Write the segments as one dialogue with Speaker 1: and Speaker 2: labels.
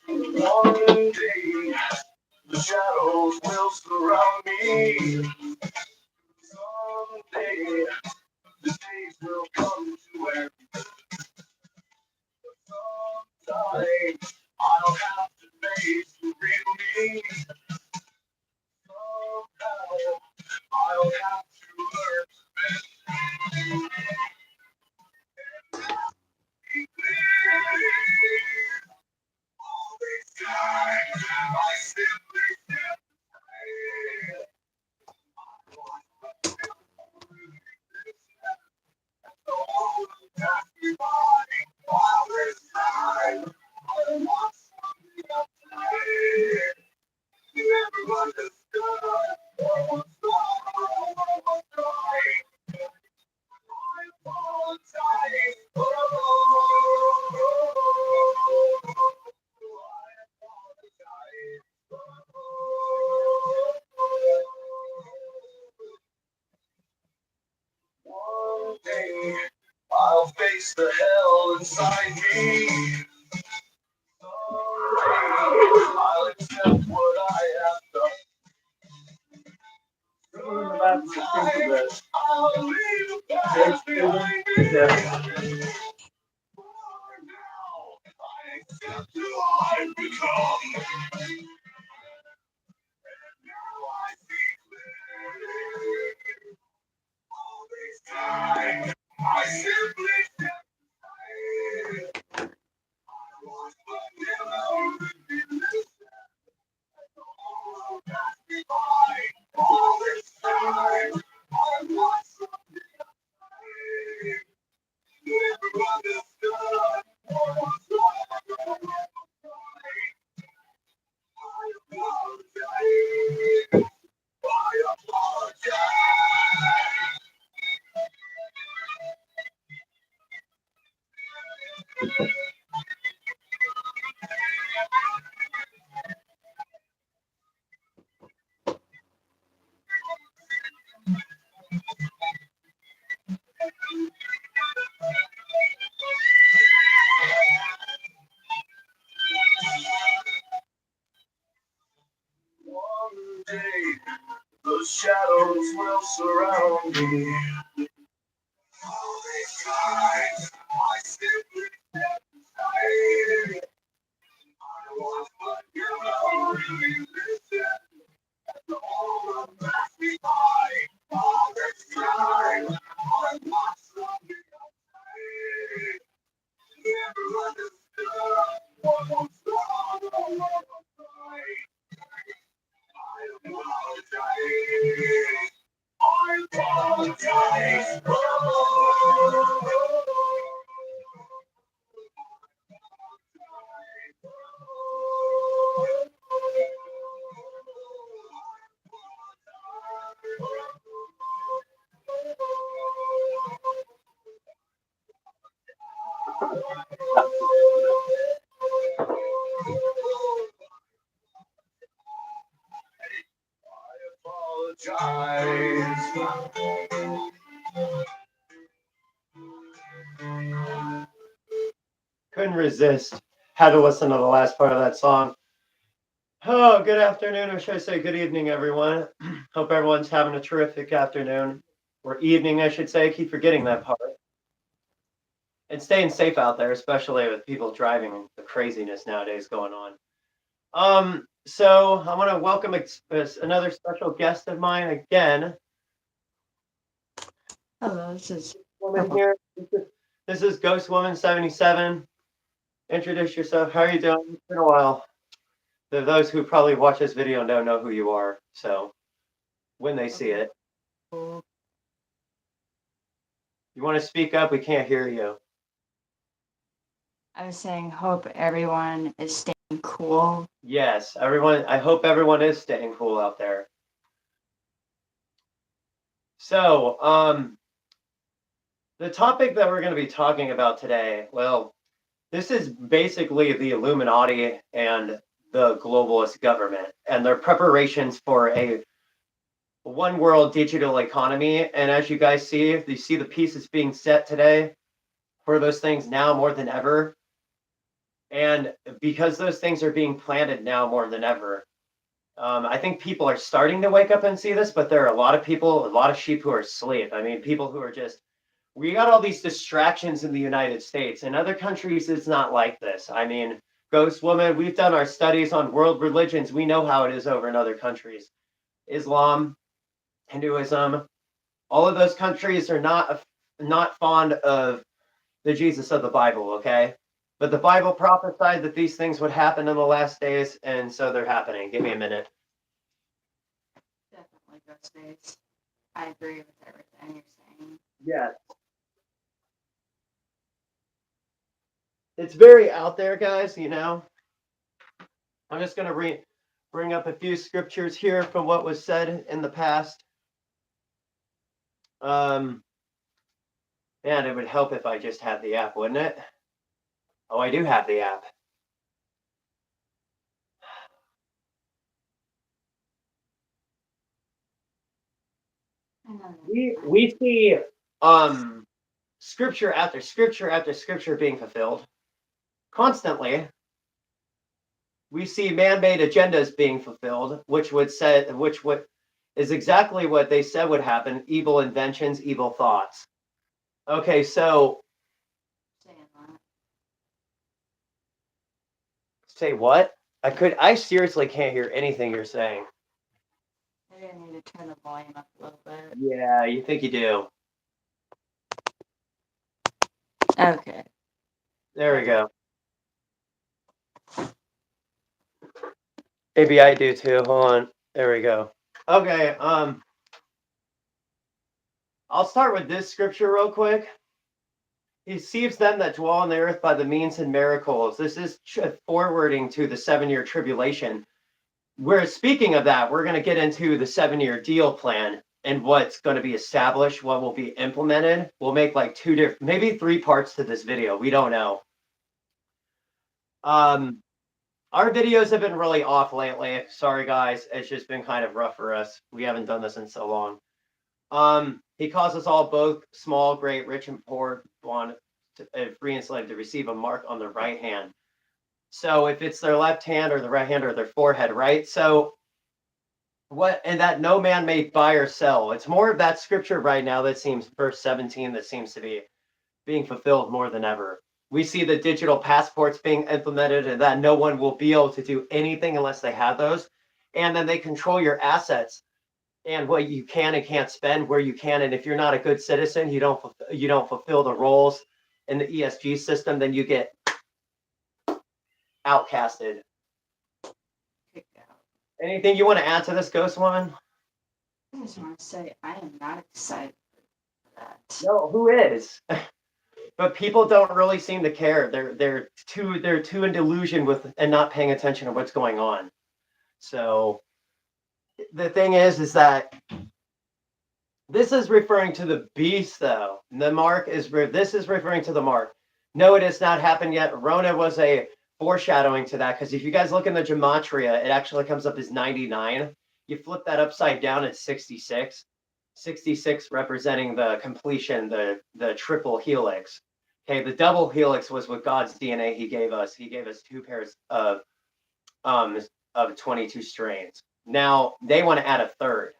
Speaker 1: One day, the shadows will surround me. Someday, the days will come to end. Sometime, I'll have to face the real me. Somehow, I'll have to learn to be clear. All these times, I simply step away. All the past me by. All this time, I want something outside. Never understood what was wrong, what was right. I apologize. One day I'll face the hell inside me. Someday I'll accept what I have done. I'll leave the past behind me. For now, I accept who I've become. And now I see clearly. All this time, I simply stepped aside. I was vanilla, all passed me by. All this time, I want something outside. Never understood what was wrong, what was right. I apologize. I apologize. One day, the shadows will surround me. All these times, I simply stepped aside. I was but you really listen. All of passed me by. All this time, I want something outside. Never understood what was wrong or what was right. I apologize. I apologize. Couldn't resist. Had to listen to the last part of that song. Oh, good afternoon, or should I say good evening, everyone. Hope everyone's having a terrific afternoon, or evening, I should say. I keep forgetting that part. And staying safe out there, especially with people driving and the craziness nowadays going on. So I want to welcome another special guest of mine again.
Speaker 2: Hello, this is
Speaker 1: Woman here. This is Ghost Woman 77. Introduce yourself. How are you doing? It's been a while. Those who probably watch this video don't know who you are. So when they see it,
Speaker 2: cool.
Speaker 1: you want to speak up? We can't hear you.
Speaker 2: I was saying, hope everyone is staying Cool.
Speaker 1: Yes, everyone. I hope everyone is staying cool out there. So, the topic that we're going to be talking about today, well, this is basically the Illuminati and the globalist government and their preparations for a one world digital economy. And as you guys see, you see the pieces being set today for those things now more than ever. And because those things are being planted now more than ever, I think people are starting to wake up and see this, but there are a lot of people, a lot of sheep who are asleep. I mean, people who are just, we got all these distractions in the United States. In other countries, it's not like this. I mean, Ghost Woman, we've done our studies on world religions. We know how it is over in other countries. Islam, Hinduism, all of those countries are not fond of the Jesus of the Bible, okay? But the Bible prophesied that these things would happen in the last days, and so they're happening. Give me a minute.
Speaker 2: Definitely those days. I agree with everything you're saying.
Speaker 1: Yeah. It's very out there, guys, you know. I'm just going to bring up a few scriptures here from what was said in the past. Man, it would help if I just had the app, wouldn't it? Oh, I do have the app. We see scripture after scripture after scripture being fulfilled constantly. We see man-made agendas being fulfilled, which is exactly what they said would happen: evil inventions, evil thoughts. Okay, so say what? I seriously can't hear anything you're saying.
Speaker 2: Maybe I need to turn the volume up a little bit.
Speaker 1: Yeah, you think you do.
Speaker 2: Okay.
Speaker 1: There we go. Maybe I do too. Hold on. There we go. Okay, I'll start with this scripture real quick. He deceives them that dwell on the earth by the means and miracles. This is forwarding to the 7-year tribulation. We're speaking of that. We're going to get into the 7-year deal plan and what's going to be established, what will be implemented. We'll make like maybe 3 parts to this video. We don't know. Our videos have been really off lately. Sorry, guys. It's just been kind of rough for us. We haven't done this in so long. He calls us all both small, great, rich, and poor, free and slave, to receive a mark on their right hand. So if it's their left hand or the right hand or their forehead, right? So and that no man may buy or sell. It's more of that scripture right now that seems, verse 17, that seems to be being fulfilled more than ever. We see the digital passports being implemented and that no one will be able to do anything unless they have those. And then they control your assets and what you can and can't spend, where you can. And if you're not a good citizen, you don't fulfill the roles in the ESG system, then you get outcasted. Anything you want to add to this, Ghost Woman?
Speaker 2: I just want to say I am not excited for that.
Speaker 1: No, who is? But people don't really seem to care. They're too in delusion with and not paying attention to what's going on. So the thing is that this is referring to the beast, though. This is referring to the mark. No, it has not happened yet. Rona was a foreshadowing to that, because if you guys look in the gematria, it actually comes up as 99. You flip that upside down, it's 66. 66 representing the completion, the triple helix. Okay, the double helix was with God's DNA he gave us. He gave us 2 pairs of 22 strains. Now they want to add a third.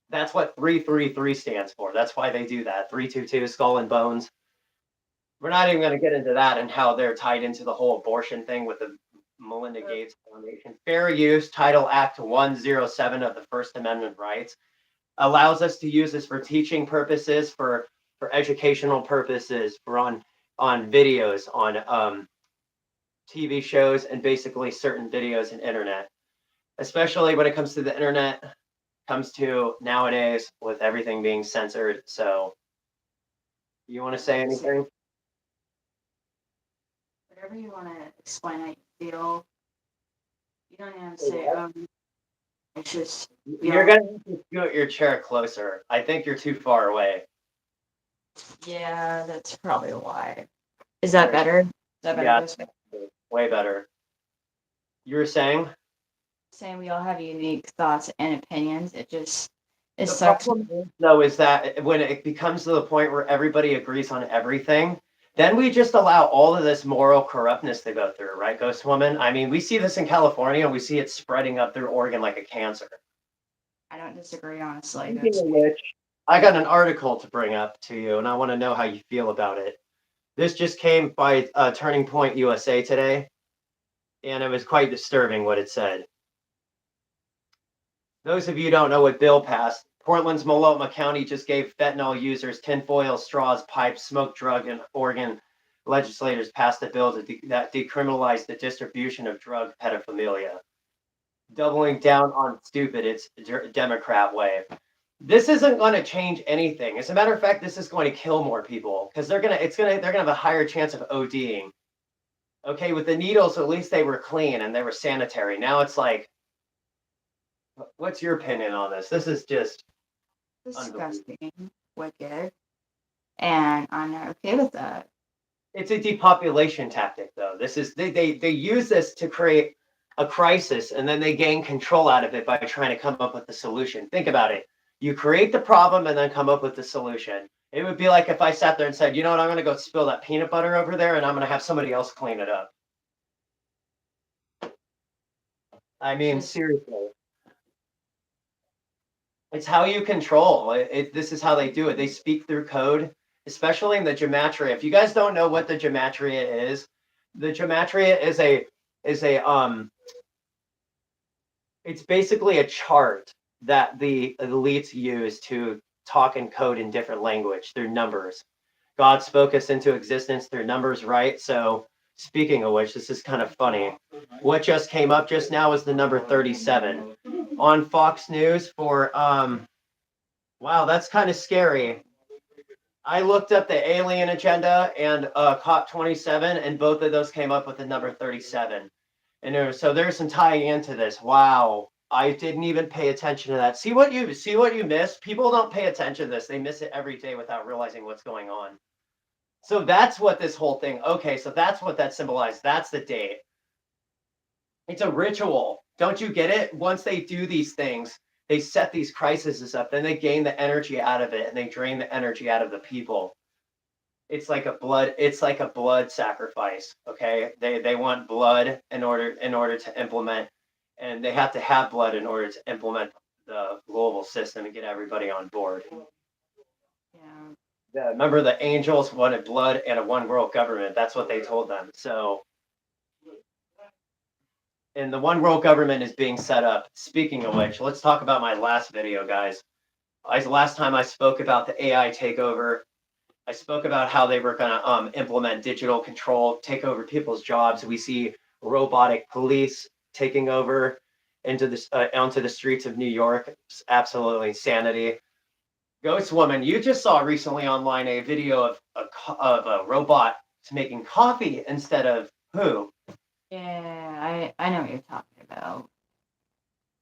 Speaker 1: That's what 333 stands for. That's why they do that. 322, skull and bones. We're not even going to get into that and how they're tied into the whole abortion thing with the Melinda Gates Foundation. Fair use, Title Act 107 of the First Amendment rights allows us to use this for teaching purposes, for educational purposes, for on videos, on TV shows, and basically certain videos and internet. Especially when it comes to the internet, comes to nowadays with everything being censored. So, you want to say anything?
Speaker 2: Whatever you want to explain how you feel. You don't even say, it's just,
Speaker 1: You're gonna have to scoot your chair closer. I think you're too far away.
Speaker 2: yeah, that's probably why. Is that better? Is that better?
Speaker 1: Yeah,
Speaker 2: This way?
Speaker 1: way better. You were saying?
Speaker 2: Saying we all have unique thoughts and opinions. It
Speaker 1: The
Speaker 2: sucks.
Speaker 1: problem is, though, is that when it becomes to the point where everybody agrees on everything, then we just allow all of this moral corruptness to go through, right, Ghost Woman? I mean, we see this in California, and we see it spreading up through Oregon like a cancer.
Speaker 2: I don't disagree, honestly.
Speaker 1: Speaking of which, I got an article to bring up to you, and I want to know how you feel about it. This just came by Turning Point USA today, and it was quite disturbing what it said. Those of you who don't know what bill passed, Portland's Μʻōł̟ County just gave fentanyl users tinfoil straws, pipes, smoked drug, and Oregon legislators passed a bill that decriminalized the distribution of drug pedophilia. Doubling down on stupid, it's Democrat way. This isn't going to change anything. As a matter of fact, this is going to kill more people because they're gonna have a higher chance of ODing. Okay, with the needles, at least they were clean and they were sanitary. Now it's like, what's your opinion on this? This is just
Speaker 2: disgusting, wicked, and I'm not okay with that.
Speaker 1: It's a depopulation tactic, though. This is they use this to create a crisis, and then they gain control out of it by trying to come up with the solution. Think about it. You create the problem and then come up with the solution. It would be like if I sat there and said, you know what, I'm going to go spill that peanut butter over there, and I'm going to have somebody else clean it up. I mean, seriously. It's how you control. This is how they do it. They speak through code, especially in the gematria. If you guys don't know what the gematria is, the gematria is it's basically a chart that the elites use to talk and code in different language through numbers. God spoke us into existence through numbers, right? So speaking of which, this is kind of funny. What just came up just now is the number 37 on Fox News for wow, that's kind of scary. I looked up the alien agenda and COP27, and both of those came up with the number 37. And so there's some tying into this. Wow, I didn't even pay attention to that. See what you miss? People don't pay attention to this. They miss it every day without realizing what's going on. So that's what this whole thing. Okay, so that's what that symbolized. That's the date. It's a ritual. Don't you get it? Once they do these things, they set these crises up, then they gain the energy out of it and they drain the energy out of the people. It's like a blood sacrifice. Okay. They want blood in order to implement, and they have to have blood in order to implement the global system and get everybody on board.
Speaker 2: Yeah.
Speaker 1: Remember the angels wanted blood and a one world government. That's what they told them. So and the one world government is being set up. Speaking of which, let's talk about my last video, guys. Last time I spoke about the AI takeover. I spoke about how they were going to implement digital control, take over people's jobs. We see robotic police taking over onto the streets of New York. It's absolutely insanity. Ghost Woman, you just saw recently online a video of a robot making coffee instead of who?
Speaker 2: Yeah, I know what you're talking about.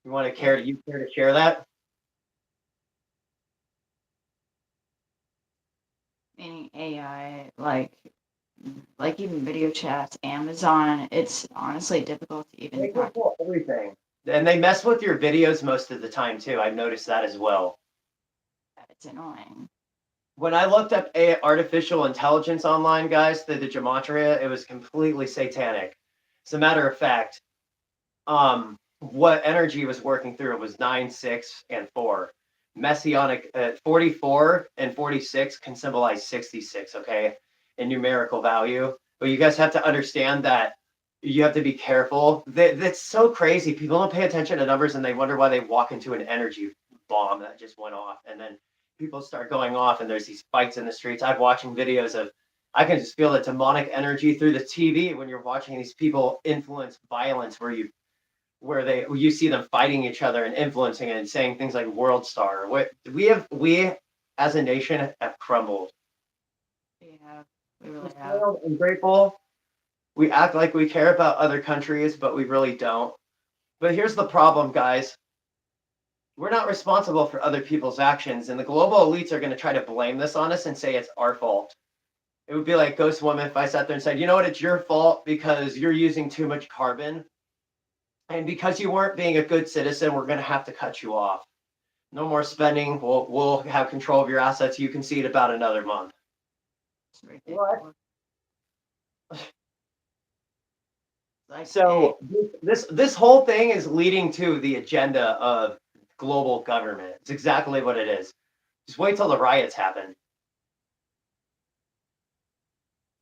Speaker 1: You care to share that?
Speaker 2: Meaning AI, like even video chats, Amazon, it's honestly difficult to even
Speaker 1: They control everything. And they mess with your videos most of the time too. I've noticed that as well.
Speaker 2: It's annoying.
Speaker 1: When I looked up artificial intelligence online, guys, the gematria, it was completely satanic. As a matter of fact, what energy was working through it was 9, 6, and 4. Messianic 44 and 46 can symbolize 66, okay, in numerical value. But you guys have to understand that you have to be careful. That's so crazy. People don't pay attention to numbers and they wonder why they walk into an energy bomb that just went off. And then people start going off and there's these fights in the streets. I'm watching videos of, I can just feel the demonic energy through the TV when you're watching these people influence violence where you see them fighting each other and influencing it and saying things like world star. We as a nation have crumbled.
Speaker 2: Yeah, we really have.
Speaker 1: I'm grateful. We act like we care about other countries, but we really don't. But here's the problem, guys. We're not responsible for other people's actions, and the global elites are going to try to blame this on us and say it's our fault. It would be like Ghost Woman if I sat there and said, you know what, it's your fault because you're using too much carbon. And because you weren't being a good citizen, we're going to have to cut you off. No more spending. We'll have control of your assets. You can see it about another month.
Speaker 2: It's
Speaker 1: What?
Speaker 2: ridiculous. Like,
Speaker 1: So this whole thing is leading to the agenda of global government. It's exactly what it is. Just wait till the riots happen.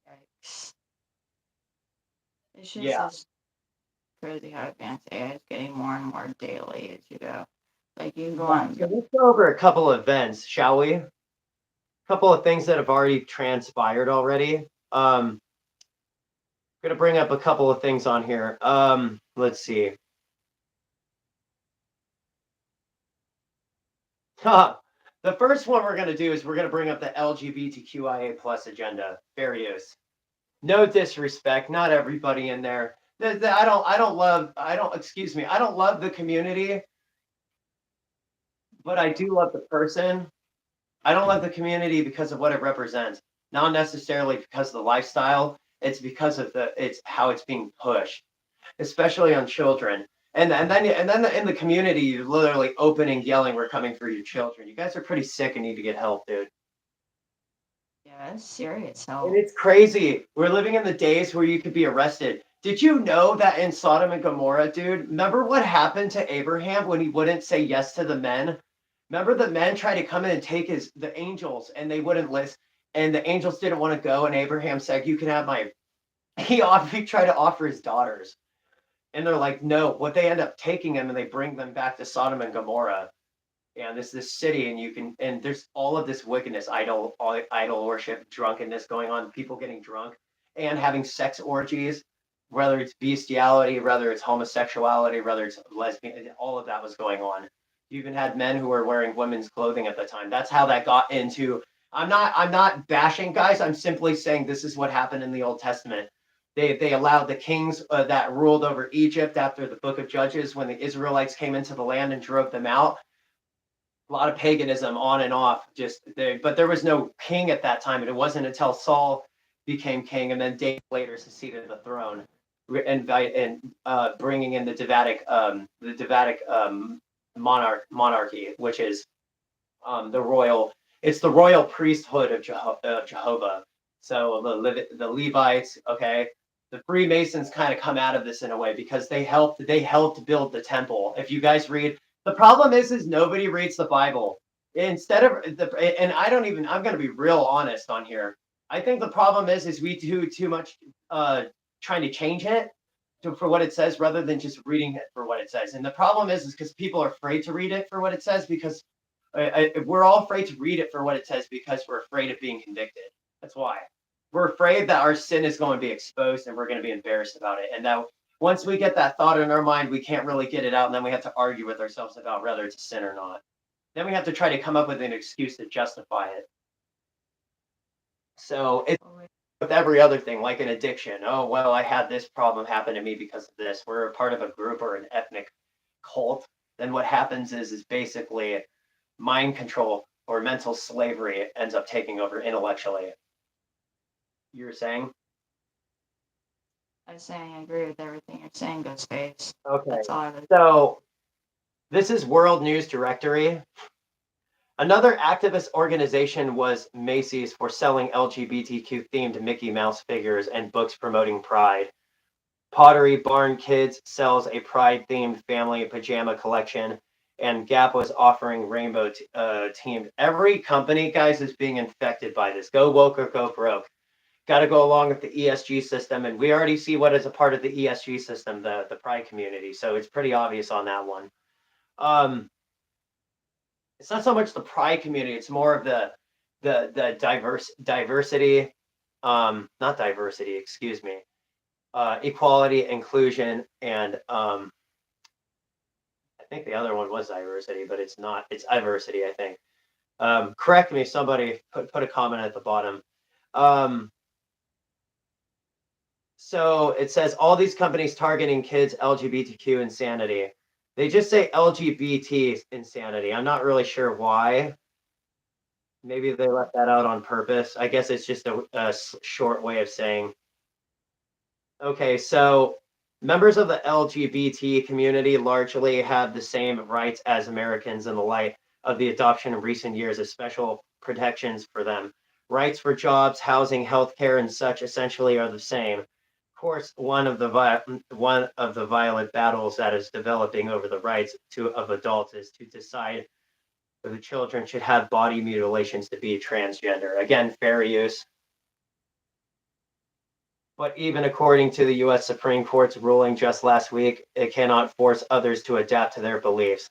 Speaker 2: yikes. It's just
Speaker 1: Yeah.
Speaker 2: it's crazy how advanced AI is getting more and more daily as you go. Like you can go on.
Speaker 1: So let's go over a couple of events, shall we? A couple of things that have already transpired already. Going to bring up a couple of things on here. Let's see. The first one we're going to do is we're going to bring up the LGBTQIA plus agenda. Fair use. No disrespect. Not everybody in there. I don't love the community, but I do love the person. I don't love the community because of what it represents, not necessarily because of the lifestyle. It's because of it's how it's being pushed, especially on children. And then in the community, you're literally open and yelling, "We're coming for your children." You guys are pretty sick and need to get help, dude.
Speaker 2: Yeah, it's serious.
Speaker 1: And
Speaker 2: So
Speaker 1: it's crazy. We're living in the days where you could be arrested. Did you know that in Sodom and Gomorrah, dude? Remember what happened to Abraham when he wouldn't say yes to the men? Remember the men tried to come in and take the angels, and they wouldn't listen. And the angels didn't want to go, and Abraham said, "You can have my." He tried to offer his daughters, and they're like, "No." What they end up taking them, and they bring them back to Sodom and Gomorrah, and this city, and there's all of this wickedness, idol worship, drunkenness going on, people getting drunk and having sex orgies, whether it's bestiality, whether it's homosexuality, whether it's lesbian, all of that was going on. You even had men who were wearing women's clothing at the time. That's how that got into. I'm not bashing, guys. I'm simply saying this is what happened in the Old Testament. They allowed the kings that ruled over Egypt after the book of Judges, when the Israelites came into the land and drove them out, a lot of paganism on and off, just there, but there was no king at that time, and it wasn't until Saul became king and then David later succeeded the throne, and bringing in the Davidic monarchy, which is the royal. It's the royal priesthood of Jehovah. So the Levites, okay, the Freemasons kind of come out of this in a way because they helped build the temple. If you guys read, the problem is nobody reads the Bible. Instead of and I don't even. I'm going to be real honest on here. I think the problem is we do too much trying to change it for what it says rather than just reading it for what it says. And the problem is because people are afraid to read it for what it says because we're all afraid to read it for what it says because we're afraid of being convicted. That's why. We're afraid that our sin is going to be exposed and we're going to be embarrassed about it. And now, once we get that thought in our mind, we can't really get it out. And then we have to argue with ourselves about whether it's a sin or not. Then we have to try to come up with an excuse to justify it. So it's with every other thing, like an addiction. Oh, well, I had this problem happen to me because of this. We're a part of a group or an ethnic cult. Then what happens is basically mind control or mental slavery ends up taking over intellectually. You're saying?
Speaker 2: I'm saying I agree with everything you're saying, Ghostface.
Speaker 1: Okay.
Speaker 2: That's all I was.
Speaker 1: So this is World News Directory. Another activist organization was Macy's for selling LGBTQ themed Mickey Mouse figures and books promoting pride. Pottery Barn Kids sells a pride themed family pajama collection, and Gap was offering rainbow teamed. Every company, guys, is being infected by this. Go woke or go broke. Got to go along with the ESG system, and we already see what is a part of the ESG system, the pride community. So it's pretty obvious on that one. It's not so much the pride community; it's more of the diversity, not diversity, excuse me, equality, inclusion, and I think the other one was diversity, but it's not. It's diversity, I think. Correct me, somebody put a comment at the bottom. Um, So it says all these companies targeting kids, LGBTQ insanity. They just say LGBT insanity. I'm not really sure why. Maybe they left that out on purpose. I guess it's just a short way of saying. Okay, so members of the LGBT community largely have the same rights as Americans in the light of the adoption in recent years of special protections for them. Rights for jobs, housing, healthcare, and such essentially are the same. Of course, one of the violent battles that is developing over the rights of adults is to decide whether children should have body mutilations to be transgender. Again, fair use. But even according to the US Supreme Court's ruling just last week, it cannot force others to adapt to their beliefs.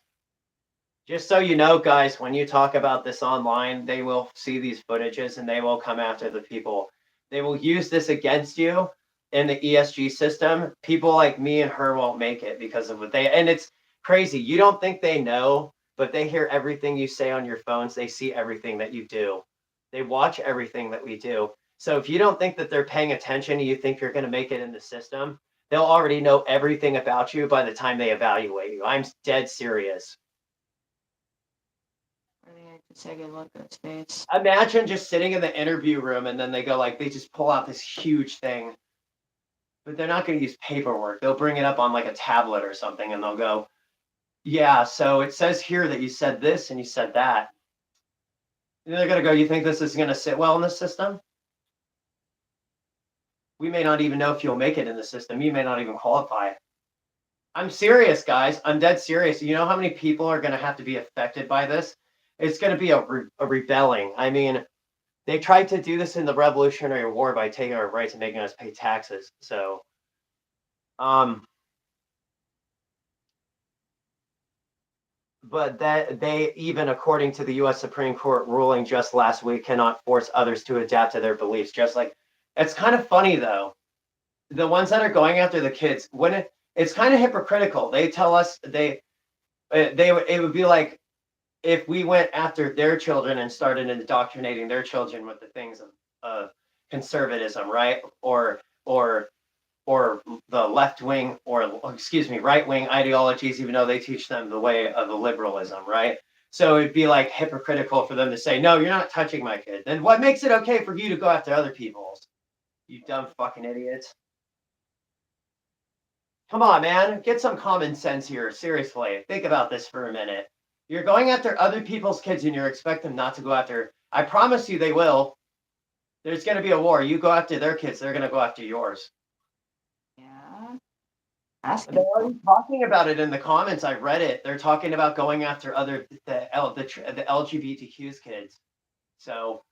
Speaker 1: Just so you know, guys, when you talk about this online, they will see these footages and they will come after the people. They will use this against you in the ESG system. People like me and her won't make it because of what they, and it's crazy. You don't think they know, but they hear everything you say on your phones. They see everything that you do. They watch everything that we do. So if you don't think that they're paying attention and you think you're going to make it in the system, they'll already know everything about you by the time they evaluate you. I'm dead serious.
Speaker 2: Really, I could take a look at his face.
Speaker 1: Imagine just sitting in the interview room and then they go like, they just pull out this huge thing, but they're not going to use paperwork. They'll bring it up on like a tablet or something and they'll go, yeah, so it says here that you said this and you said that. And they're going to go, you think this is going to sit well in the system? We may not even know if you'll make it in the system. You may not even qualify. I'm serious, guys. I'm dead serious. You know how many people are going to have to be affected by this? It's going to be a rebelling. I mean, they tried to do this in the Revolutionary War by taking our rights and making us pay taxes. So, but that they even, according to the U.S. Supreme Court ruling just last week, cannot force others to adapt to their beliefs. Just like it's kind of funny though. The ones that are going after the kids, it's kind of hypocritical. They tell us it would be like if we went after their children and started indoctrinating their children with the things of conservatism, right? Or or the left wing or excuse me, right wing ideologies, even though they teach them the way of the liberalism, right? So it'd be like hypocritical for them to say, no, you're not touching my kid. Then what makes it okay for you to go after other people's? You dumb fucking idiots. Come on, man. Get some common sense here. Seriously. Think about this for a minute. You're going after other people's kids and you expect them not to go after. I promise you they will. There's going to be a war. You go after their kids, they're going to go after yours.
Speaker 2: Yeah. Asking.
Speaker 1: They're already talking about it in the comments. I read it. They're talking about going after the LGBTQ's kids. So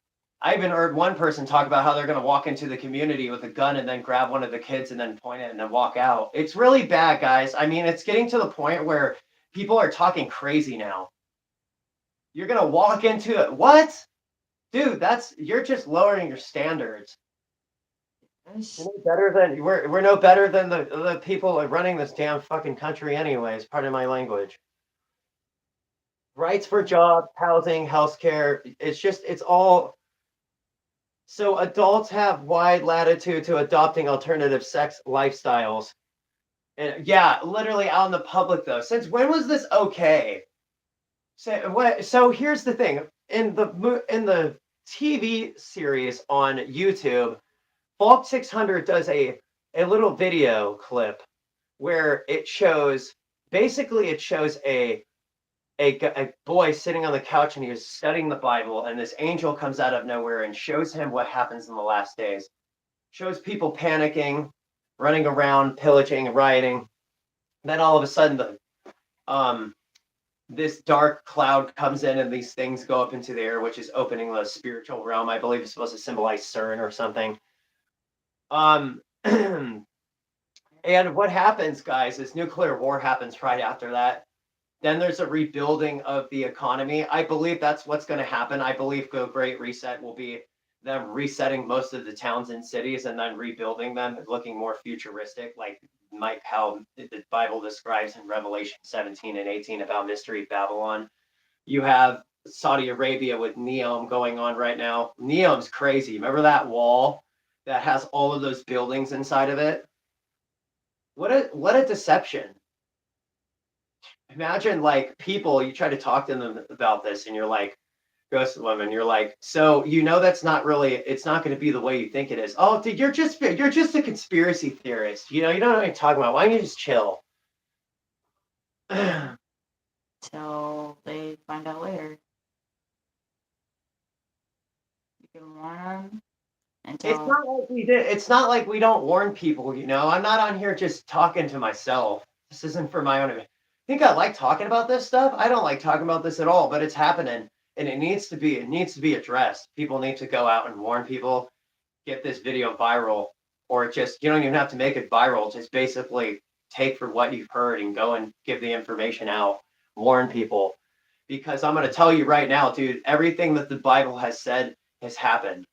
Speaker 1: I even heard one person talk about how they're going to walk into the community with a gun and then grab one of the kids and then point it and then walk out. It's really bad, guys. I mean, it's getting to the point where people are talking crazy now. You're going to walk into it. What? Dude, you're just lowering your standards. We're no better than the people running this damn fucking country anyways. Pardon my language. Rights for jobs, housing, healthcare. It's all. So adults have wide latitude to adopting alternative sex lifestyles. And yeah, literally out in the public though. Since when was this okay? So here's the thing. In the TV series on YouTube, Fault 600 does a little video clip where it shows a boy sitting on the couch and he was studying the Bible, and this angel comes out of nowhere and shows him what happens in the last days. Shows people panicking, running around, pillaging, rioting. Then all of a sudden, this dark cloud comes in, and these things go up into the air, which is opening the spiritual realm. I believe it's supposed to symbolize CERN or something. And what happens, guys, is nuclear war happens right after that. Then there's a rebuilding of the economy. I believe that's what's going to happen. I believe the Great Reset will be them resetting most of the towns and cities and then rebuilding them, looking more futuristic, like how the Bible describes in Revelation 17 and 18 about Mystery Babylon. You have Saudi Arabia with NEOM going on right now. NEOM's crazy. Remember that wall? that has all of those buildings inside of it. What a deception. Imagine like people, you try to talk to them about this and you're like, ghost woman, you're like, so that's not really, it's not going to be the way you think it is. Oh, dude, you're just a conspiracy theorist. You don't know what I'm talking about. Why don't you just chill?
Speaker 2: Till they find out later. You can warn them until
Speaker 1: It's not like we don't warn people, I'm not on here just talking to myself. This isn't for my own. I think I like talking about this stuff. I don't like talking about this at all, but it's happening and it needs to be addressed. People need to go out and warn people, get this video viral, or just you don't even have to make it viral. Just basically take for what you've heard and go and give the information out, warn people. Because I'm going to tell you right now, dude, everything that the Bible has said has happened.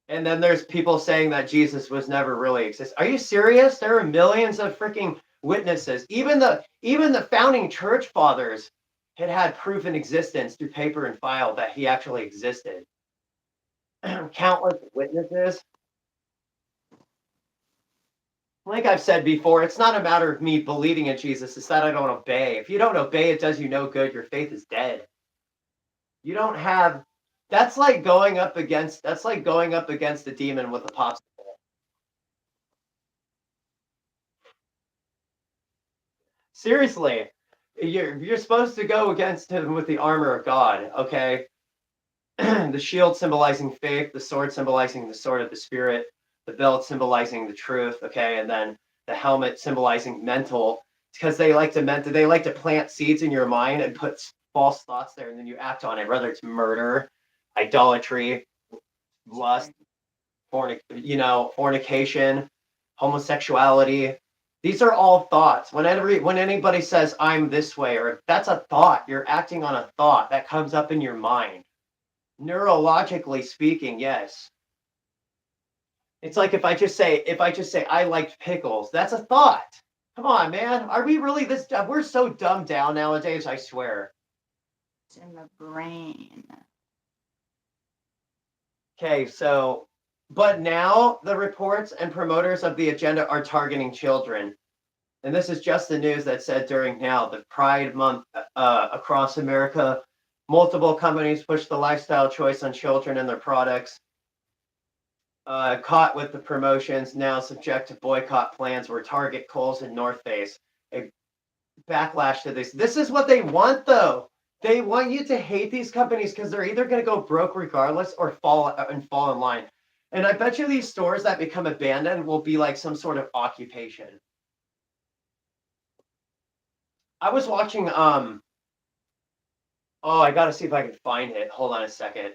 Speaker 1: And then there's people saying that Jesus was never really exist. Are you serious? There are millions of freaking witnesses. Even the founding church fathers had proof in existence through paper and file that he actually existed. Countless witnesses. Like I've said before, it's not a matter of me believing in Jesus. It's that I don't obey. If you don't obey, it does you no good. Your faith is dead. You don't have. That's like going up against the demon with a popsicle. Seriously, you're supposed to go against him with the armor of God, okay? The shield symbolizing faith, the sword symbolizing the sword of the spirit, the belt symbolizing the truth, okay, and then the helmet symbolizing mental, because they like to plant seeds in your mind and put false thoughts there, and then you act on it, whether it's murder, idolatry, lust, fornication, homosexuality. These are all thoughts. When anybody says I'm this way, or that's a thought, you're acting on a thought that comes up in your mind. Neurologically speaking, yes. It's like if I just say I liked pickles, that's a thought. Come on, man. Are we really this dumb? We're so dumbed down nowadays, I swear.
Speaker 2: it's in the brain.
Speaker 1: Okay, so but now the reports and promoters of the agenda are targeting children. And this is just the news that said during now the Pride Month across America, multiple companies push the lifestyle choice on children and their products. Caught with the promotions, now subject to boycott plans were Target, Kohl's, and North Face. A backlash to this. This is what they want, though. They want you to hate these companies because they're either going to go broke regardless or fall in line. And I bet you these stores that become abandoned will be like some sort of occupation. I was watching oh, I gotta see if I can find it. Hold on a second.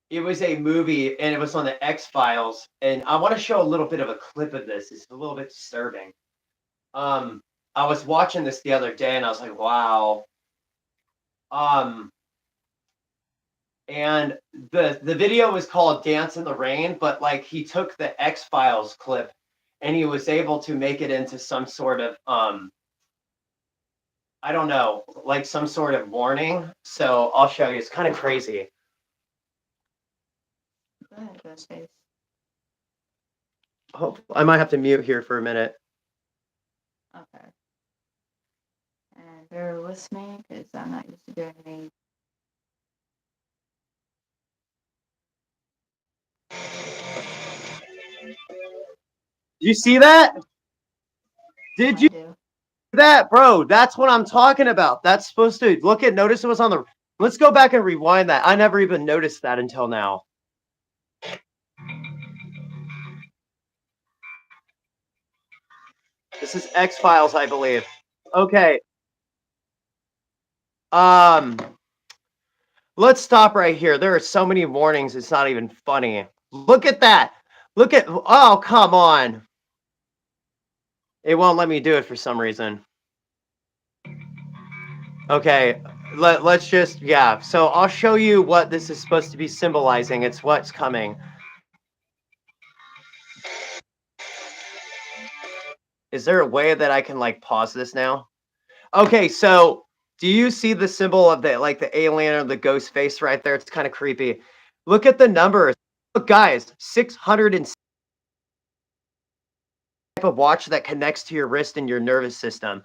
Speaker 1: It was a movie and it was on the X-Files, and I want to show a little bit of a clip of this. It's a little bit disturbing. Um, I was watching this the other day and I was like, wow. Um, and the video was called Dance in the Rain, but like he took the X-Files clip and he was able to make it into some sort of I don't know, like some sort of warning. So I'll show you. It's kind of crazy.
Speaker 2: Go ahead, Ghostface.
Speaker 1: Oh, I might have to mute here for a minute.
Speaker 2: Okay. And bear with me because I'm not used to doing any.
Speaker 1: Did you see that? Did you
Speaker 2: I do.
Speaker 1: see that, bro? That's what I'm talking about. That's supposed to notice it was on the. Let's go back and rewind that. I never even noticed that until now. This is X-Files, I believe. Okay. Let's stop right here. There are so many warnings, it's not even funny. Look at that. Oh, come on. It won't let me do it for some reason. Okay, let's just, yeah. So I'll show you what this is supposed to be symbolizing. It's what's coming. Is there a way that I can like pause this now? Okay, so do you see the symbol of the alien or the ghost face right there? It's kind of creepy. Look at the numbers. Look, guys, 600 and type of watch that connects to your wrist and your nervous system.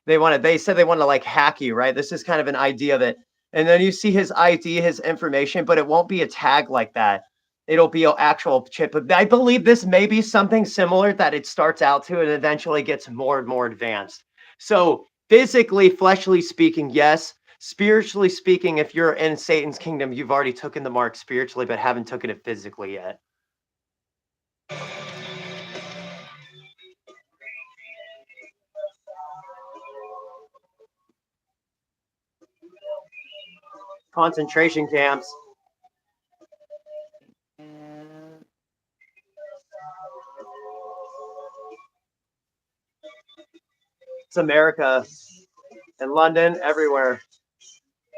Speaker 1: They said they want to like hack you, right? This is kind of an idea of it. And then you see his ID, his information, but it won't be a tag like that. It'll be an actual chip. I believe this may be something similar that it starts out to and eventually gets more and more advanced. So physically, fleshly speaking, yes. Spiritually speaking, if you're in Satan's kingdom, you've already taken the mark spiritually, but haven't taken it physically yet. Concentration camps.
Speaker 2: Uh,
Speaker 1: It's America and London, everywhere.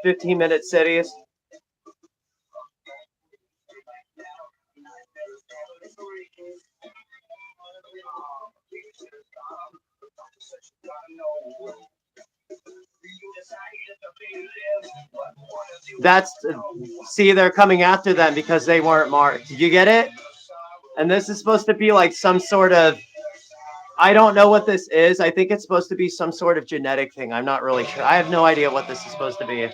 Speaker 1: 15-minute cities. That's see, they're coming after them because they weren't marked. Did you get it? And this is supposed to be like some sort of, I don't know what this is. I think it's supposed to be some sort of genetic thing. I'm not really sure. I have no idea what this is supposed to be.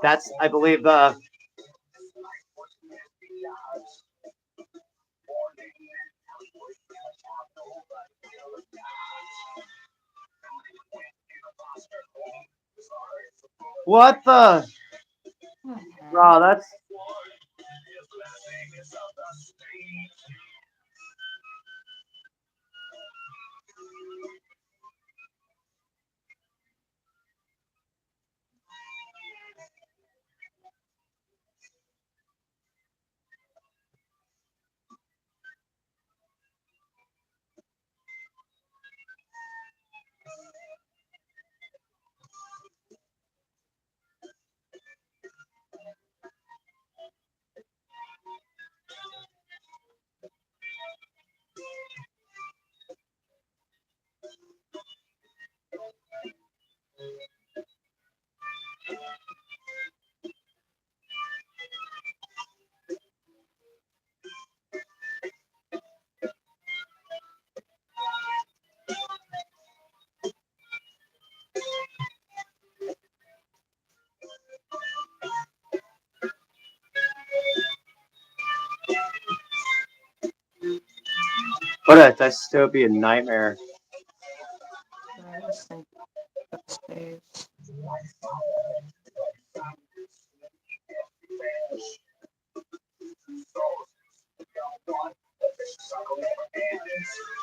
Speaker 1: That's, I believe, what the?
Speaker 2: what the
Speaker 1: Oh,
Speaker 2: heck?
Speaker 1: that's what a dystopian nightmare.
Speaker 2: I just think space.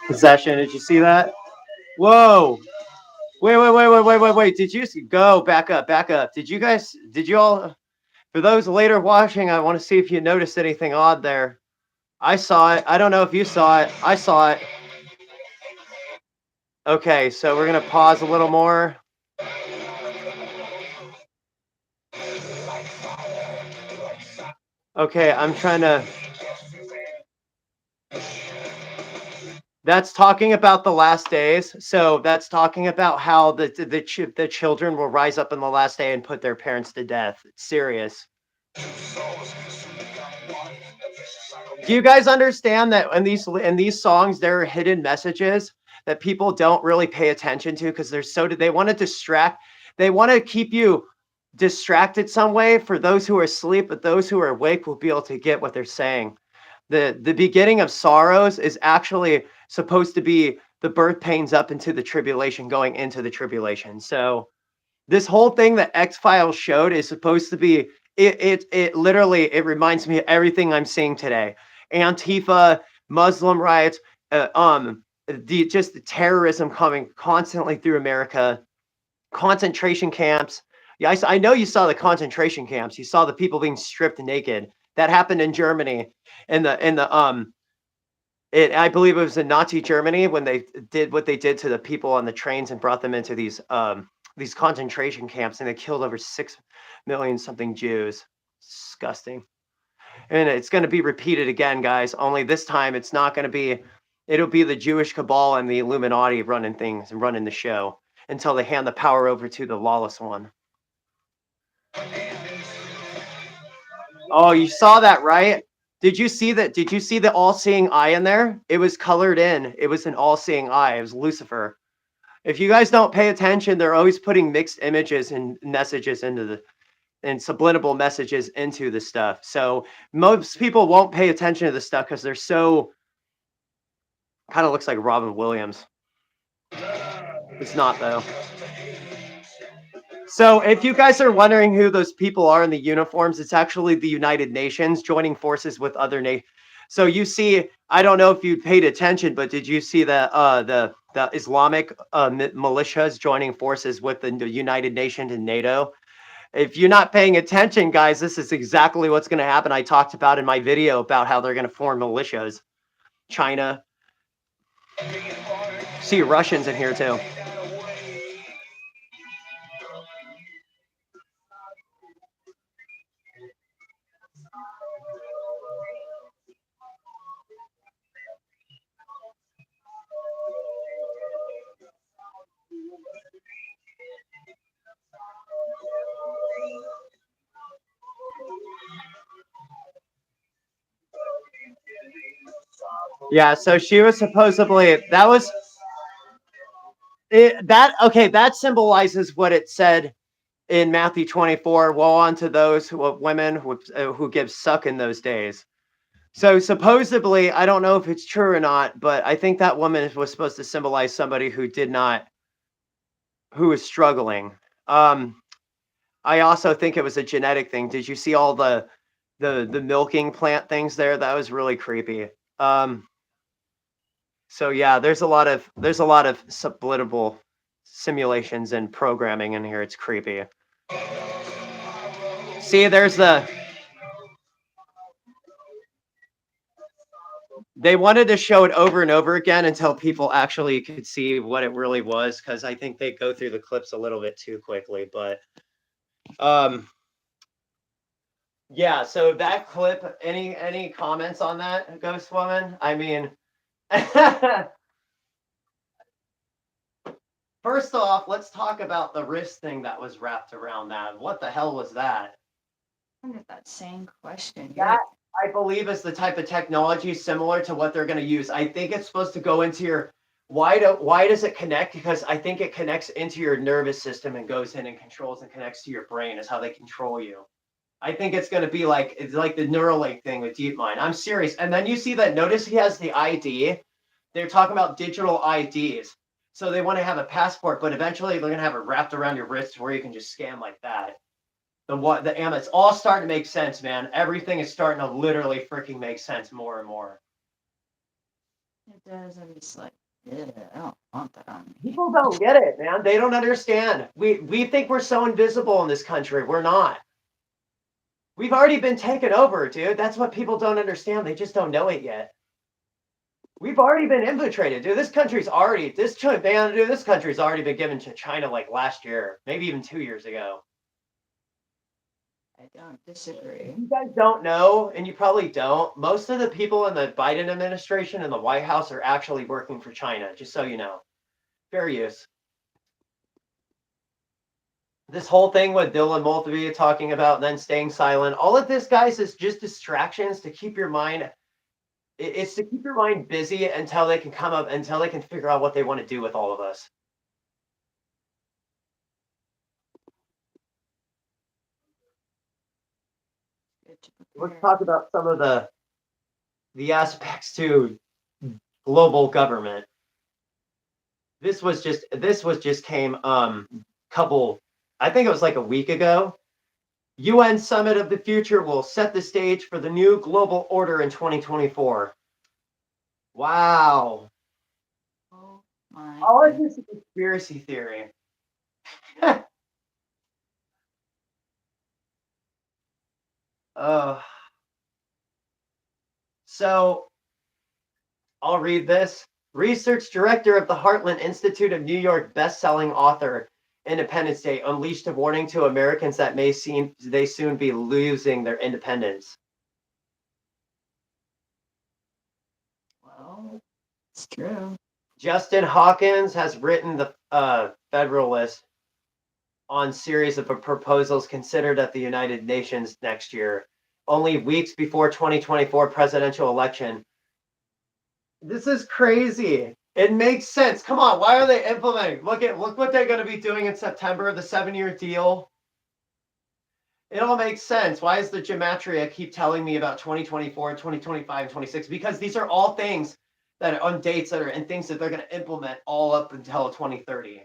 Speaker 1: Possession. Did you see that? Whoa. Wait. Did you go back up, back up? Did you all, for those later watching, I want to see if you noticed anything odd there. I saw it. I don't know if you saw it. I saw it. Okay, so we're going to pause a little more. Okay, I'm trying to. That's talking about the last days. So that's talking about how the children will rise up in the last day and put their parents to death. It's serious. Do you guys understand that in these songs there are hidden messages that people don't really pay attention to because they're so they want to distract, they want to keep you distracted some way for those who are asleep, but those who are awake will be able to get what they're saying. The beginning of sorrows is actually supposed to be the birth pains up into the tribulation, going into the tribulation. So this whole thing that X-Files showed is supposed to be it literally it reminds me of everything I'm seeing today. Antifa, Muslim riots, just the terrorism coming constantly through America, concentration camps. Yeah, I know you saw the concentration camps. You saw the people being stripped naked. That happened in Germany in the I believe it was in Nazi Germany when they did what they did to the people on the trains and brought them into these concentration camps, and they killed over 6 million something Jews. Disgusting. And it's going to be repeated again, guys. Only this time it's not going to be It'll be the Jewish cabal and the Illuminati running things and running the show until they hand the power over to the lawless one. Oh, you saw that, right? Did you see that? Did you see the all-seeing eye in there? It was colored in. It was an all-seeing eye. It was Lucifer. If you guys don't pay attention, they're always putting mixed images and messages into the and subliminal messages into the stuff. So most people won't pay attention to this stuff because they're so kind of looks like Robin Williams. It's not though. So if you guys are wondering who those people are in the uniforms, it's actually the United Nations joining forces with other nations. So you see, I don't know if you paid attention, but did you see the Islamic militias joining forces with the United Nations and NATO? If you're not paying attention, guys, this is exactly what's going to happen. I talked about in my video about how they're going to form militias. China. See Russians in here too. Yeah, so she was supposedly that symbolizes what it said in Matthew 24. Woe unto those women who give suck in those days. So supposedly, I don't know if it's true or not, but I think that woman was supposed to symbolize somebody who was struggling. I also think it was a genetic thing. Did you see all the milking plant things there? That was really creepy. So yeah, there's a lot of subliminal simulations and programming in here. It's creepy. See, they wanted to show it over and over again until people actually could see what it really was, because I think they go through the clips a little bit too quickly. But yeah, so that clip, any comments on that, Ghost Woman? I mean, first off, let's talk about the wrist thing that was wrapped around that. What the hell was that?
Speaker 2: I get that same question.
Speaker 1: That, I believe, is the type of technology similar to what they're going to use. I think it's supposed to go into your why does it connect? Because I think it connects into your nervous system and goes in and controls and connects to your brain, is how they control you. I think it's going to be like it's like the Neuralink thing with DeepMind. I'm serious. And then you see that. Notice he has the ID. They're talking about digital IDs. So they want to have a passport, but eventually they're going to have it wrapped around your wrist where you can just scan like that. It's all starting to make sense, man. Everything is starting to literally freaking make sense more and more.
Speaker 2: It does. I'm just like, yeah, I don't want that on me.
Speaker 1: People don't get it, man. They don't understand. We think we're so invisible in this country. We're not. We've already been taken over, dude. That's what people don't understand. They just don't know it yet. We've already been infiltrated, dude. This country's already this country's already been given to China like last year, maybe even 2 years ago.
Speaker 2: I don't disagree.
Speaker 1: You guys don't know, and you probably don't. Most of the people in the Biden administration and the White House are actually working for China, just so you know. Fair use. This whole thing with Dylan Mulvaney talking about then staying silent, all of this, guys, is just distractions to keep your mind. It's to keep your mind busy until they can figure out what they want to do with all of us. Let's talk about some of the aspects to global government. This was just came couple, I think it was like a week ago. UN Summit of the Future will set the stage for the new global order in 2024. Wow.
Speaker 2: Oh my.
Speaker 1: All of this is a conspiracy theory. So I'll read this. Research director of the Heartland Institute of New York, best-selling author, Independence Day unleashed a warning to Americans that may soon be losing their independence.
Speaker 2: Well, It's true.
Speaker 1: Justin Hawkins has written the Federalist on series of proposals considered at the United Nations next year, only weeks before 2024 presidential election. This is crazy. It makes sense. Come on, why are they implementing? Look what they're going to be doing in September, the 7-year deal. It all makes sense. Why is the gematria keep telling me about 2024, 2025, and 26? Because these are all things that are on dates that are and things that they're going to implement all up until 2030.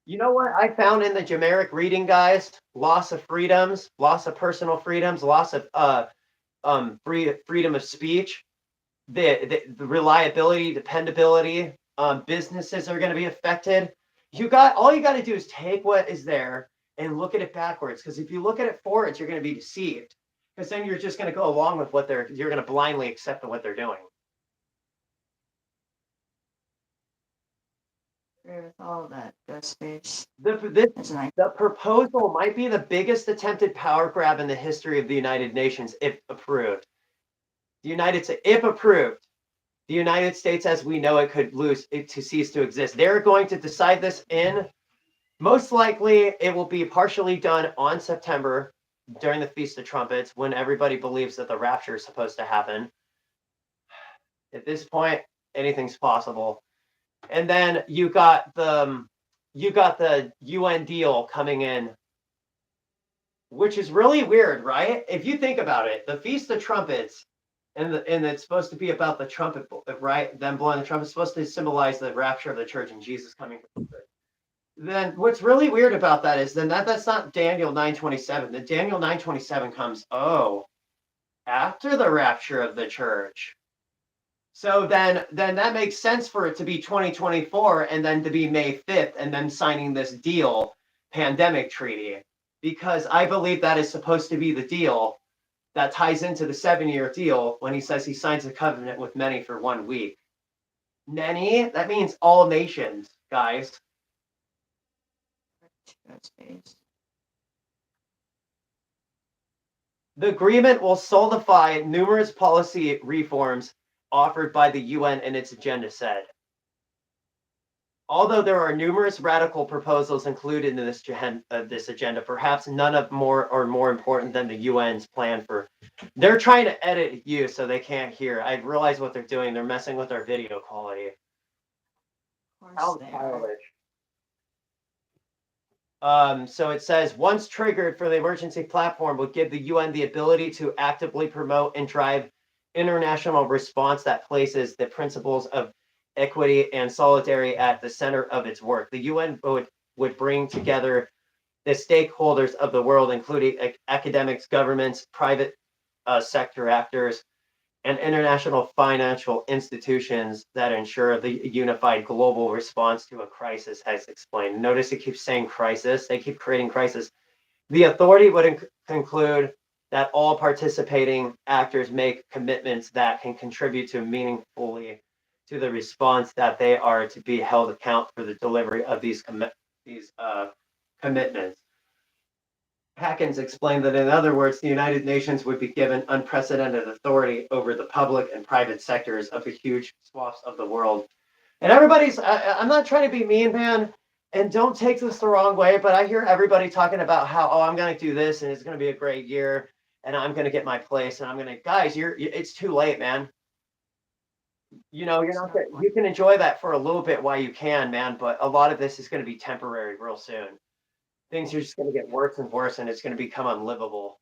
Speaker 1: You know what I found in the generic reading, guys? Loss of freedoms, loss of personal freedoms, loss of freedom of speech, the reliability, dependability, businesses are going to be affected. All you got to do is take what is there and look at it backwards. Because if you look at it forwards, you're going to be deceived. Because then you're just going to go along with you're going to blindly accept what they're doing.
Speaker 2: Agree with all of that. Ghost space.
Speaker 1: The proposal might be the biggest attempted power grab in the history of the United Nations if approved. If approved, the United States as we know it could cease to exist. They're going to decide this most likely it will be partially done on September during the Feast of Trumpets when everybody believes that the rapture is supposed to happen. At this point, anything's possible. And then you got the UN deal coming in, which is really weird, right? If you think about it, the Feast of Trumpets, and it's supposed to be about the trumpet, right? Them blowing the trumpet is supposed to symbolize the rapture of the church and Jesus coming from the church. Then what's really weird about that is that's not Daniel 9:27. The Daniel 9:27 comes after the rapture of the church. So then that makes sense for it to be 2024 and then to be May 5th and then signing this deal, pandemic treaty, because I believe that is supposed to be the deal that ties into the 7-year deal when he says he signs a covenant with many for 1 week. Many, that means all nations, guys.
Speaker 2: Ghost space.
Speaker 1: The agreement will solidify numerous policy reforms offered by the UN in its agenda said. Although there are numerous radical proposals included in this agenda, perhaps none of more important than the UN's plan for. They're trying to edit you so they can't hear. I realize what they're doing. They're messing with our video quality.
Speaker 2: Of course they are.
Speaker 1: So it says, once triggered for the emergency platform, would give the UN the ability to actively promote and drive international response that places the principles of equity and solidarity at the center of its work. The UN would bring together the stakeholders of the world, including academics, governments, private sector actors, and international financial institutions that ensure the unified global response to a crisis, as explained. Notice it keeps saying crisis. They keep creating crisis. The authority would conclude that all participating actors make commitments that can contribute to meaningfully to the response, that they are to be held account for the delivery of these commitments. Hawkins explained that, in other words, the United Nations would be given unprecedented authority over the public and private sectors of the huge swaths of the world. And I'm not trying to be mean, man, and don't take this the wrong way, but I hear everybody talking about how, I'm going to do this and it's going to be a great year and I'm going to get my place and guys, it's too late, man. You're not you can enjoy that for a little bit while you can, man, but a lot of this is going to be temporary real soon. Things are just going to get worse and worse and it's going to become unlivable.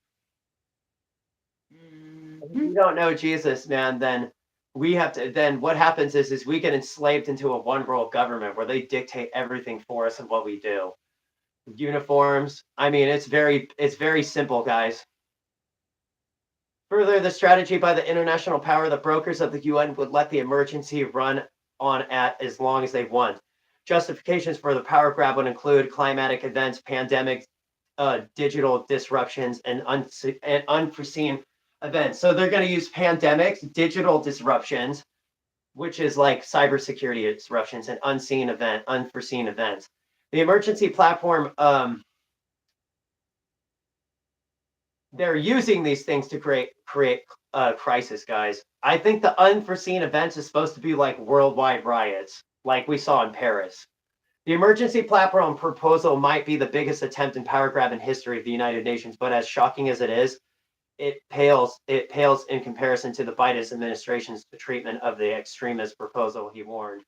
Speaker 1: If you don't know Jesus, man, then what happens is we get enslaved into a one world government where they dictate everything for us and what we do. Uniforms. I mean, it's very simple, guys. Further, the strategy by the international power, the brokers of the UN would let the emergency run on at as long as they want. Justifications for the power grab would include climatic events, pandemics, digital disruptions, and unforeseen events. So they're going to use pandemics, digital disruptions, which is like cybersecurity disruptions, and unforeseen events. The emergency platform, they're using these things to create crisis, guys. I think the unforeseen events is supposed to be like worldwide riots, like we saw in Paris. The emergency platform proposal might be the biggest attempt in power grab in history of the United Nations, but as shocking as it is, it pales in comparison to the Biden administration's treatment of the extremist proposal, he warned.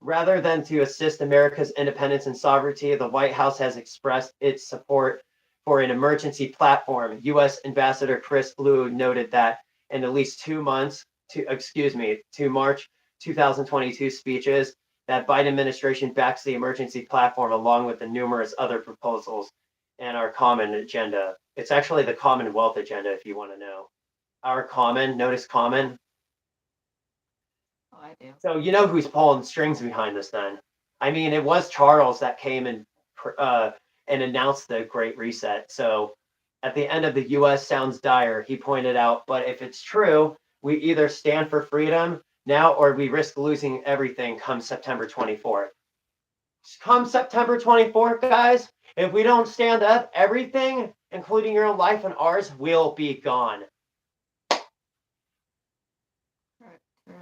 Speaker 1: Rather than to assist America's independence and sovereignty, the White House has expressed its support for an emergency platform. U.S. Ambassador Chris Blue noted that in at least 2 months, to March 2022 speeches, that Biden administration backs the emergency platform along with the numerous other proposals and our common agenda. It's actually the Commonwealth agenda, if you want to know. Our common, notice common.
Speaker 2: Oh, I do.
Speaker 1: So you know who's pulling strings behind this then? I mean, it was Charles that came and announced the Great Reset. So at the end of the U.S. sounds dire, he pointed out, but if it's true, we either stand for freedom now or we risk losing everything come September 24th. Come September 24th, guys, if we don't stand up, everything, including your own life and ours, will be gone.
Speaker 2: True.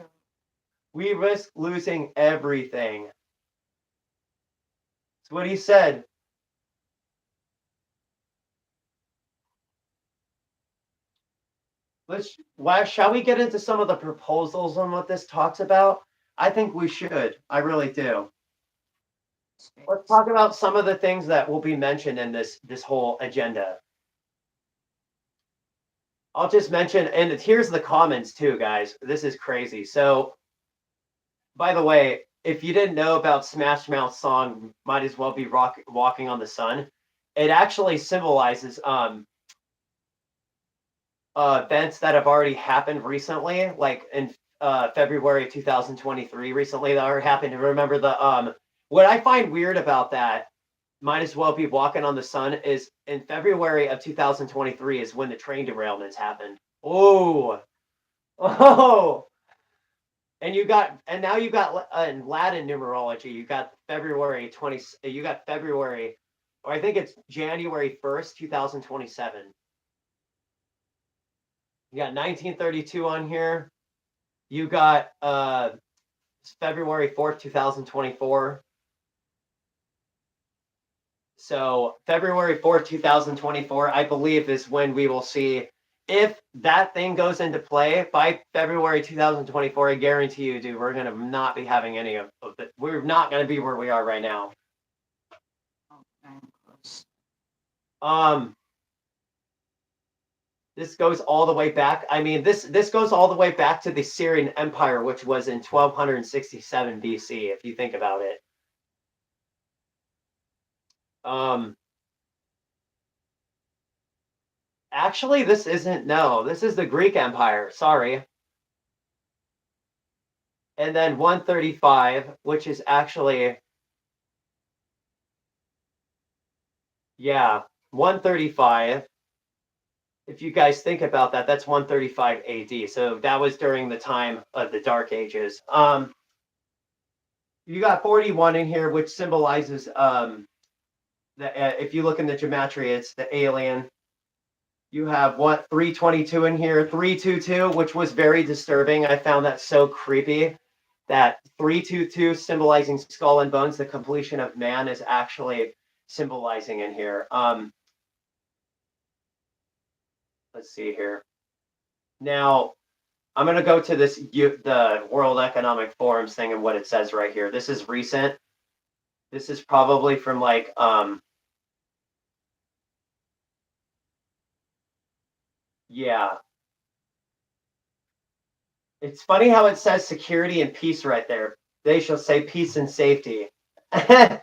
Speaker 1: We risk losing everything. That's what he said. Shall we get into some of the proposals on what this talks about? I think we should. I really do. Let's talk about some of the things that will be mentioned in this whole agenda. I'll just mention, and here's the comments too, guys. This is crazy. So, by the way, if you didn't know about Smash Mouth's song, might as well be walking on the sun. It actually symbolizes events that have already happened recently, like in February 2023, recently that already happened. And remember what I find weird about that, might as well be walking on the sun, is in February of 2023 is when the train derailments happened. Oh, oh, and now you got in Latin numerology, you got February 20, you got February, or I think it's January 1st, 2027. You got 1932 on here. You got February 4th, 2024. So February 4th, 2024, I believe is when we will see if that thing goes into play by February 2024. I guarantee you, dude, we're going to not be having any of it. We're not going to be where we are right now.
Speaker 2: Oh, I'm close.
Speaker 1: This goes all the way back. I mean, this goes all the way back to the Syrian Empire, which was in 1267 BC, if you think about it. Actually, this isn't. No, this is the Greek Empire. Sorry. And then 135, which is actually, yeah, 135. If you guys think about that, that's 135 AD. So that was during the time of the Dark Ages. You got 41 in here, which symbolizes if you look in the gematria, it's the alien. You have 322 in here, 322, which was very disturbing. I found that so creepy. That 322 symbolizing skull and bones, the completion of man, is actually symbolizing in here. Let's see here. Now, I'm going to go to the World Economic Forum's thing and what it says right here. This is recent. This is probably from like yeah. It's funny how it says security and peace right there. They shall say peace and safety. Trying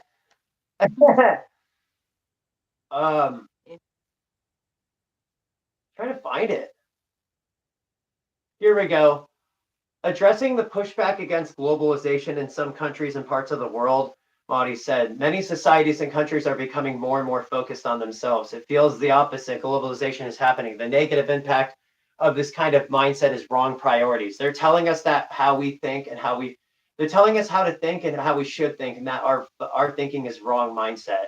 Speaker 1: to find it. Here we go. Addressing the pushback against globalization in some countries and parts of the world, Mahdi said, many societies and countries are becoming more and more focused on themselves. It feels the opposite. Globalization is happening. The negative impact of this kind of mindset is wrong priorities. They're telling us that how we think and they're telling us how to think and how we should think, and that our thinking is wrong mindset.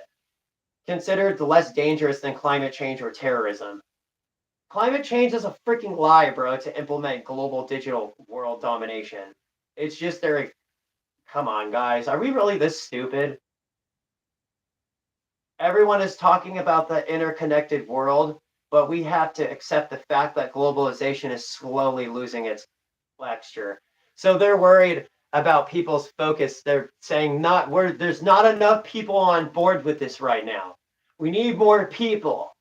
Speaker 1: Considered less dangerous than climate change or terrorism. Climate change is a freaking lie, bro, to implement global digital world domination. It's just they're, come on, guys. Are we really this stupid? Everyone is talking about the interconnected world, but we have to accept the fact that globalization is slowly losing its luster. So they're worried about people's focus. They're saying there's not enough people on board with this right now. We need more people.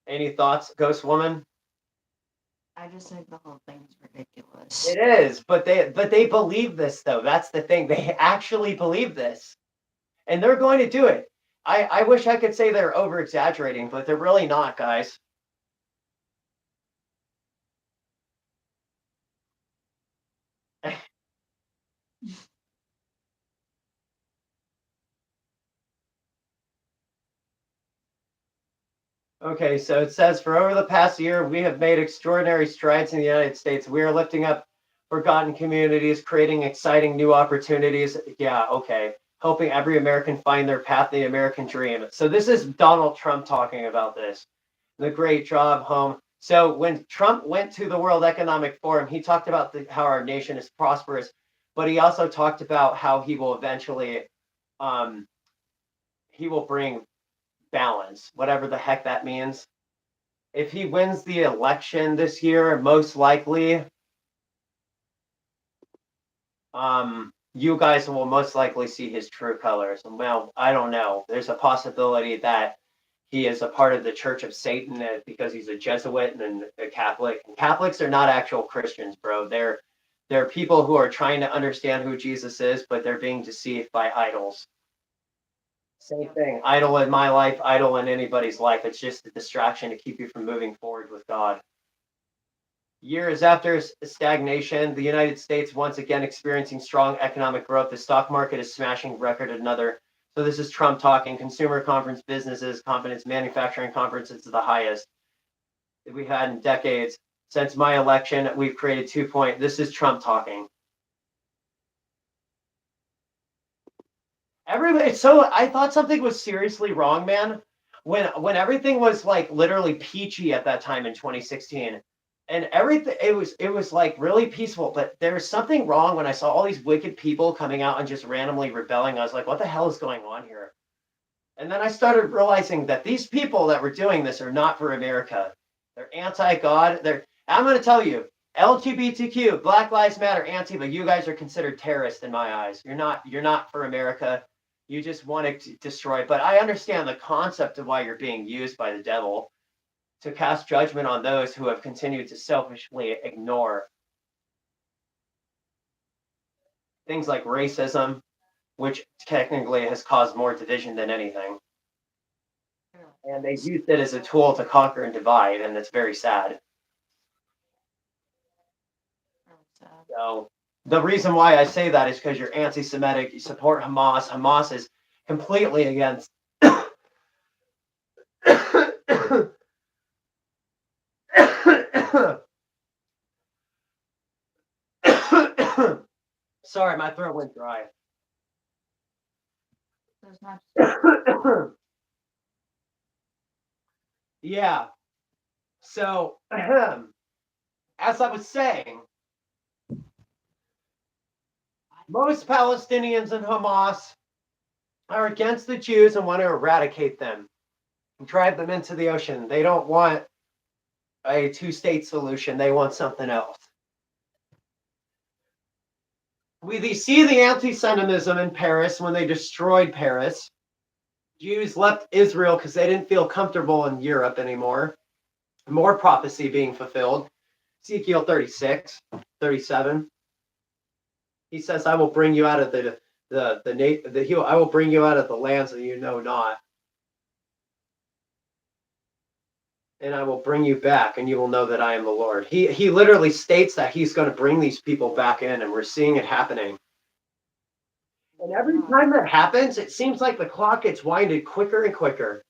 Speaker 1: Any thoughts, Ghost Woman?
Speaker 2: I just think the whole thing's ridiculous.
Speaker 1: It is, but they believe this though. That's the thing. They actually believe this, and they're going to do it. I wish I could say they're over exaggerating, but they're really not, guys. Okay, so it says, for over the past year, we have made extraordinary strides in the United States. We are lifting up forgotten communities, creating exciting new opportunities. Yeah, okay. Helping every American find their path, the American dream. So this is Donald Trump talking about this. The great job, home. So when Trump went to the World Economic Forum, he talked about how our nation is prosperous, but he also talked about how he will eventually, he will bring balance, whatever the heck that means. If he wins the election this year, most likely, you guys will most likely see his true colors. Well, I don't know. There's a possibility that he is a part of the Church of Satan because he's a Jesuit and a Catholic. And Catholics are not actual Christians, bro. They're people who are trying to understand who Jesus is, but they're being deceived by idols. Same thing. Idol in my life, idol in anybody's life. It's just a distraction to keep you from moving forward with God. Years after stagnation, the United States once again experiencing strong economic growth. The stock market is smashing record another. So this is Trump talking. Consumer conference, businesses, confidence, manufacturing conferences is the highest that we've had in decades. Since my election, we've created 2 point. This is Trump talking. Everybody, so I thought something was seriously wrong, man. When everything was like literally peachy at that time in 2016, and everything it was like really peaceful, but there was something wrong when I saw all these wicked people coming out and just randomly rebelling. I was like, what the hell is going on here? And then I started realizing that these people that were doing this are not for America. They're anti-God. I'm going to tell you, LGBTQ, Black Lives Matter, Antifa, you guys are considered terrorists in my eyes. You're not for America. You just want to destroy. But I understand the concept of why you're being used by the devil to cast judgment on those who have continued to selfishly ignore things like racism, which technically has caused more division than anything. And they used it as a tool to conquer and divide, and it's very sad. So the reason why I say that is because you're anti-Semitic, you support Hamas. Hamas is completely against. Sorry, my throat went dry. Yeah. So, as I was saying, most Palestinians and Hamas are against the Jews and want to eradicate them, drive them into the ocean. They don't want a two-state solution. They want something else. We see the anti-Semitism in Paris when they destroyed Paris. Jews left Israel because they didn't feel comfortable in Europe anymore. More prophecy being fulfilled. Ezekiel 36, 37. He says, I will bring you out of I will bring you out of the lands that you know not. And I will bring you back, and you will know that I am the Lord. He literally states that he's going to bring these people back in, and we're seeing it happening. And every time that happens, it seems like the clock gets winded quicker and quicker.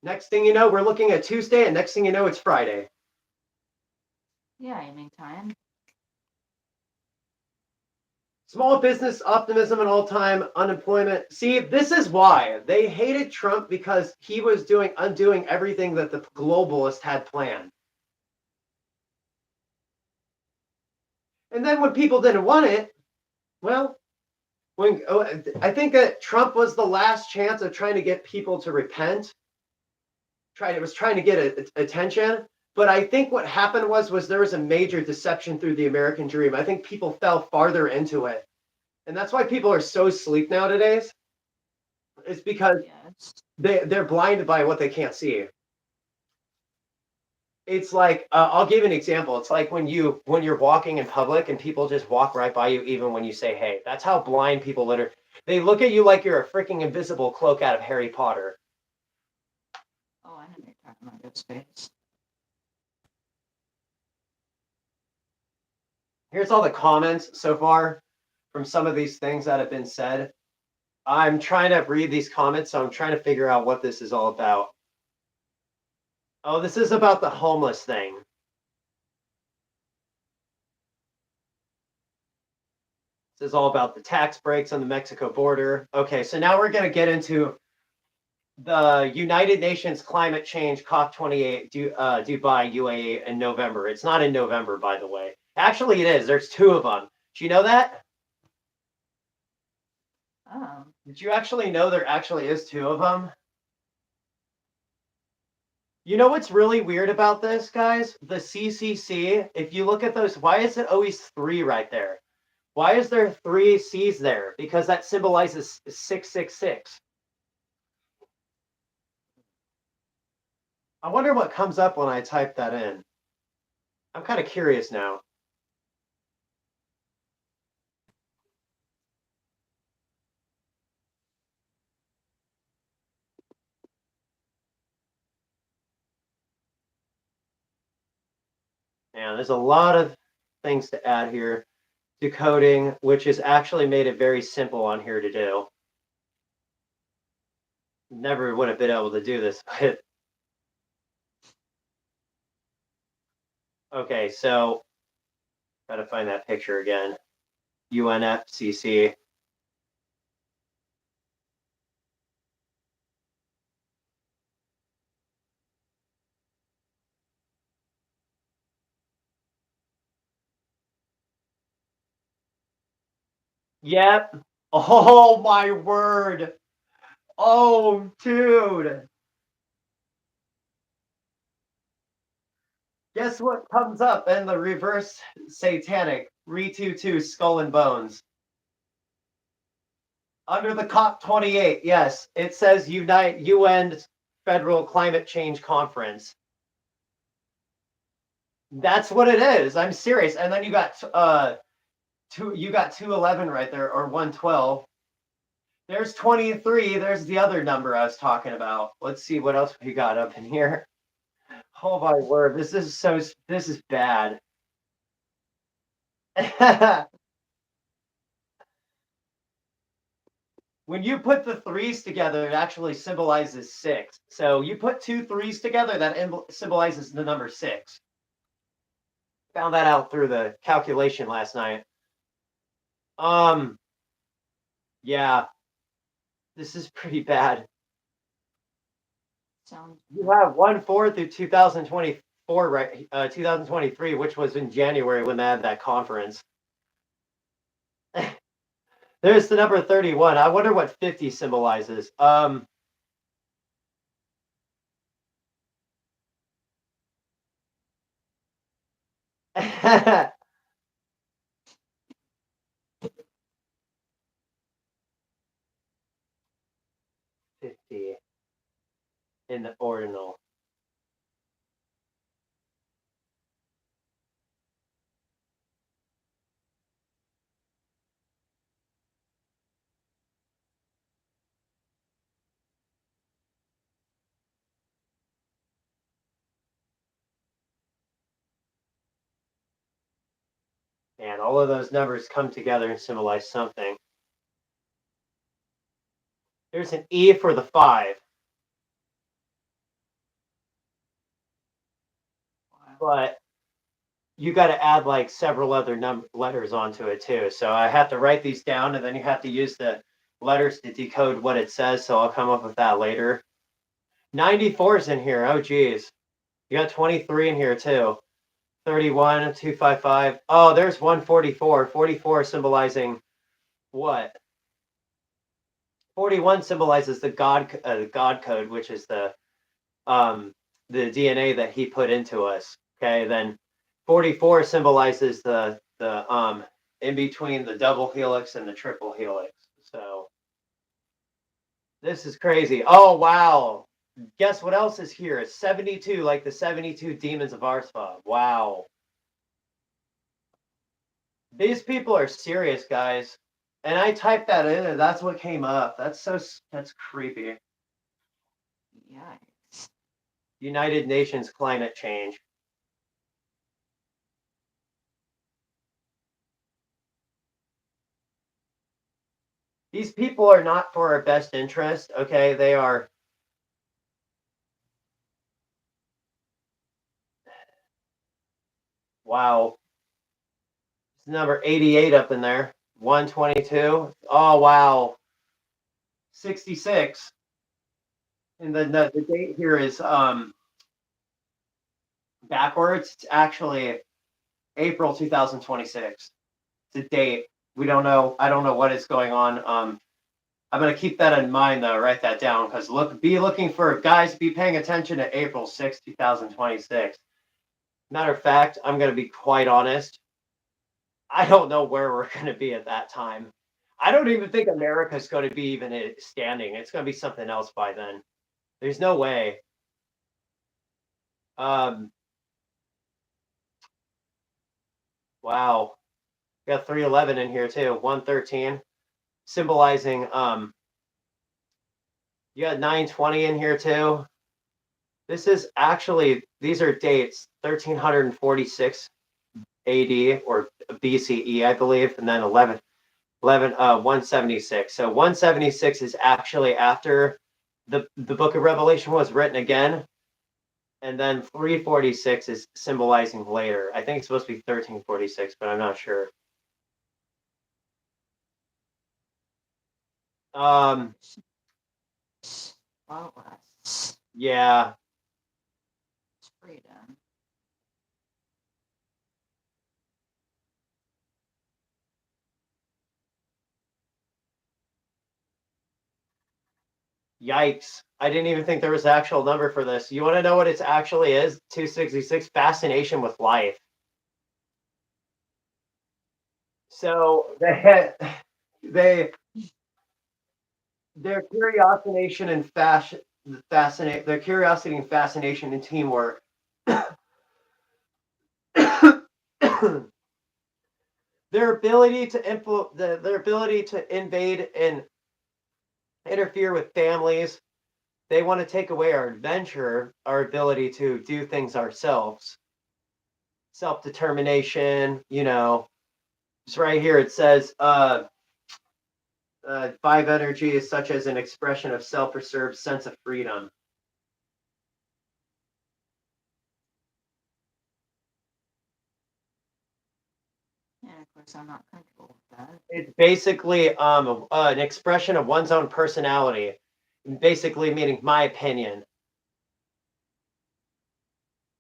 Speaker 1: Next thing you know, we're looking at Tuesday, and next thing you know, it's Friday.
Speaker 2: Yeah, I mean time.
Speaker 1: Small business optimism and all-time unemployment. See, this is why they hated Trump, because he was undoing everything that the globalists had planned. And then when people didn't want it, well, I think that Trump was the last chance of trying to get people to repent. It was trying to get attention. But I think what happened was there was a major deception through the American dream. I think people fell farther into it. And that's why people are so asleep nowadays. It's because
Speaker 2: Yes.
Speaker 1: they're blinded by what they can't see. It's like I'll give an example. It's like when you're walking in public and people just walk right by you even when you say hey. That's how blind people literally. They look at you like you're a freaking invisible cloak out of Harry Potter.
Speaker 2: Oh, I know you're talking about those space.
Speaker 1: Here's all the comments so far from some of these things that have been said. I'm trying to read these comments, so I'm trying to figure out what this is all about. Oh, this is about the homeless thing. This is all about the tax breaks on the Mexico border. Okay, so now we're going to get into the United Nations climate change COP28 Dubai, UAE in November. It's not in November, by the way. Actually, it is. There's two of them. Do you know that?
Speaker 2: Oh.
Speaker 1: Did you actually know there actually is two of them? You know what's really weird about this, guys? The CCC, if you look at those, why is it always three right there? Why is there three C's there? Because that symbolizes 666. I wonder what comes up when I type that in. I'm kind of curious now. And there's a lot of things to add here. Decoding, which has actually made it very simple on here to do. Never would have been able to do this. Okay, so gotta find that picture again. UNFCCC. Yep. Oh my word. Oh, dude. Guess what comes up in the reverse satanic Re-2-2 skull and bones? Under the COP28, yes, it says UN Federal Climate Change Conference. That's what it is. I'm serious. And then you got 211 right there, or 112. There's 23. There's the other number I was talking about. Let's see what else we got up in here. Oh my word, this is bad. When you put the threes together, it actually symbolizes 6. So you put two threes together, that symbolizes the number 6. Found that out through the calculation last night. Yeah, this is pretty bad.
Speaker 2: Sounds.
Speaker 1: You have 1/4 through 2024, right? 2023, which was in January when they had that conference. There's the number 31. I wonder what 50 symbolizes. 50 in the ordinal. And all of those numbers come together and symbolize something. There's an E for the 5.
Speaker 2: Wow.
Speaker 1: But you got to add like several other letters onto it too. So I have to write these down, and then you have to use the letters to decode what it says. So I'll come up with that later. 94's in here. Oh geez, you got 23 in here too. 31, 255. Oh, there's 144. 44 symbolizing what? 41 symbolizes the God code, which is the DNA that he put into us. Okay, then 44 symbolizes the in between the double helix and the triple helix. So this is crazy. Oh wow. Guess what else is here? 72, like the 72 demons of Arsva. Wow. These people are serious, guys. And I typed that in and that's what came up. That's creepy.
Speaker 2: Yikes.
Speaker 1: United Nations climate change. These people are not for our best interest, okay? They are. Wow. It's number 88 up in there. 122. Oh, wow. 66. And the date here is backwards. It's actually April 2026. It's a date. We don't know. I don't know what is going on. I'm gonna keep that in mind though. Write that down because be looking for guys. Be paying attention to April 6, 2026. Matter of fact, I'm gonna be quite honest. I don't know where we're gonna be at that time. I don't even think America's going to be even standing. It's going to be something else by then. There's no way. Um, wow. Got 311 in here too. 113 symbolizing you got 920 in here too. This is actually these are dates 1346 AD or BCE, I believe, and then 176. So 176 is actually after the book of Revelation was written again. And then 346 is symbolizing later. I think it's supposed to be 1346, but I'm not sure. Um,
Speaker 2: Well, that's
Speaker 1: yeah.
Speaker 2: freedom.
Speaker 1: Yikes. I didn't even think there was an actual number for this. You want to know what it actually is? 266, fascination with life. So they their curiosity and their curiosity and fascination and teamwork. Their ability to their ability to invade and interfere with families. They want to take away our adventure, our ability to do things ourselves. Self-determination, it's right here. It says, five energy is such as an expression of self-preserved sense of freedom.
Speaker 2: And of course, I'm not comfortable with that.
Speaker 1: It's basically an expression of one's own personality, basically meaning my opinion.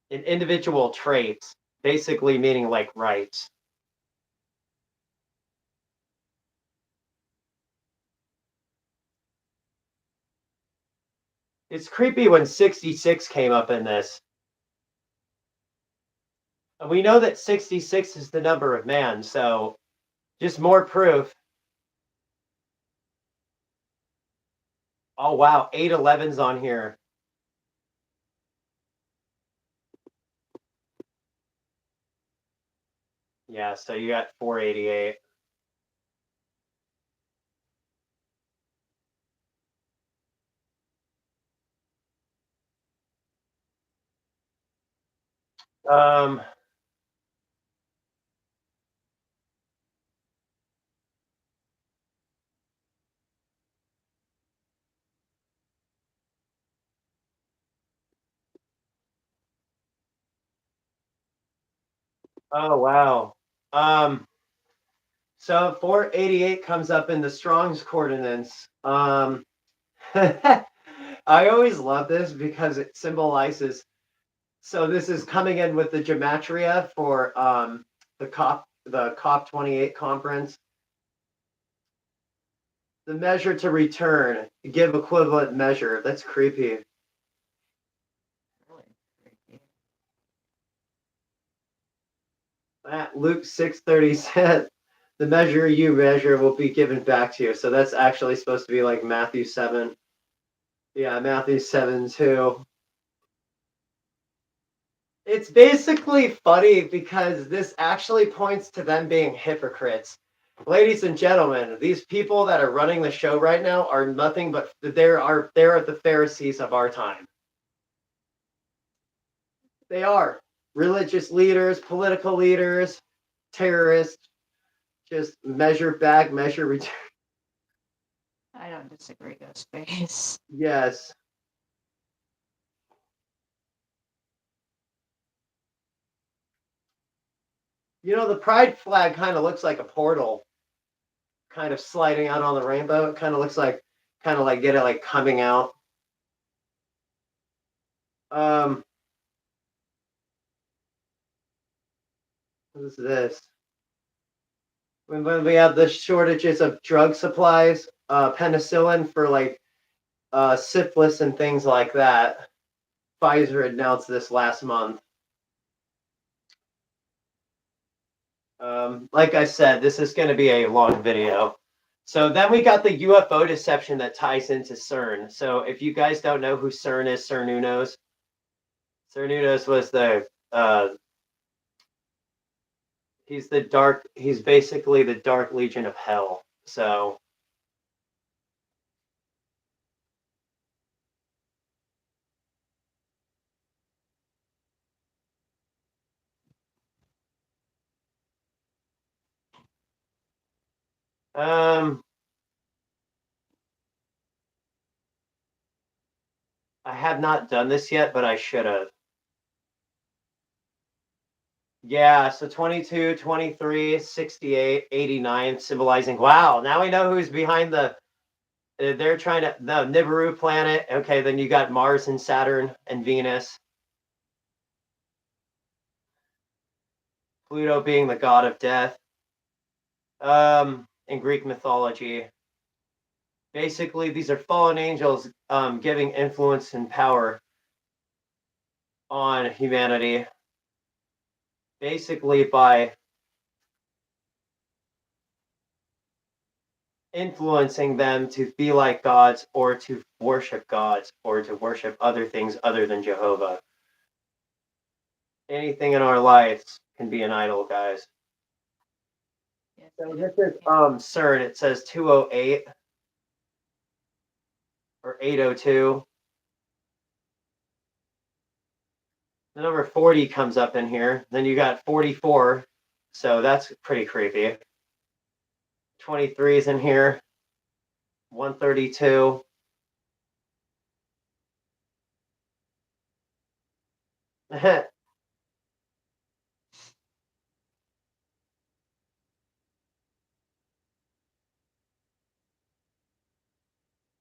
Speaker 1: An individual trait, basically meaning like rights. It's creepy when 66 came up in this. And we know that 66 is the number of man, so just more proof. Oh wow, 811's on here. Yeah, so you got 488. Um, Oh wow. Um, so 488 comes up in the Strong's coordinates. I always love this because it symbolizes. So this is coming in with the gematria for the COP 28 conference. The measure to return, give equivalent measure. That's creepy.
Speaker 2: Really creepy.
Speaker 1: Luke 6:30 said, "The measure you measure will be given back to you." So that's actually supposed to be like Matthew 7. Yeah, Matthew 7 too. It's basically funny because this actually points to them being hypocrites. Ladies and gentlemen, these people that are running the show right now are nothing but they're the Pharisees of our time. They are religious leaders, political leaders, terrorists, just measure back, measure return.
Speaker 2: I don't disagree, Ghostface.
Speaker 1: Yes. You know, the pride flag kind of looks like a portal kind of sliding out on the rainbow. It kind of like get it like coming out. Um, what is this? When we have the shortages of drug supplies, penicillin for like syphilis and things like that. Pfizer announced this last month. Like I said, this is going to be a long video. So then we got the UFO deception that ties into CERN. So if you guys don't know who CERN is, CERN Unos. CERN Unos was he's basically the dark legion of hell. So um I have not done this yet, but I should have. Yeah, so 22, 23, 68, 89, symbolizing, wow, now we know who's behind they're trying to, the Nibiru planet. Okay, then you got Mars and Saturn and Venus. Pluto being the god of death. In Greek mythology. Basically, these are fallen angels giving influence and power on humanity. Basically, by influencing them to be like gods or to worship gods or to worship other things other than Jehovah. Anything in our lives can be an idol, guys.
Speaker 2: Yes,
Speaker 1: So
Speaker 2: it
Speaker 1: this is
Speaker 2: definitely can.
Speaker 1: CERN. It says 208 or 802. The number 40 comes up in here. Then you got 44. So that's pretty creepy. 23 is in here. 132.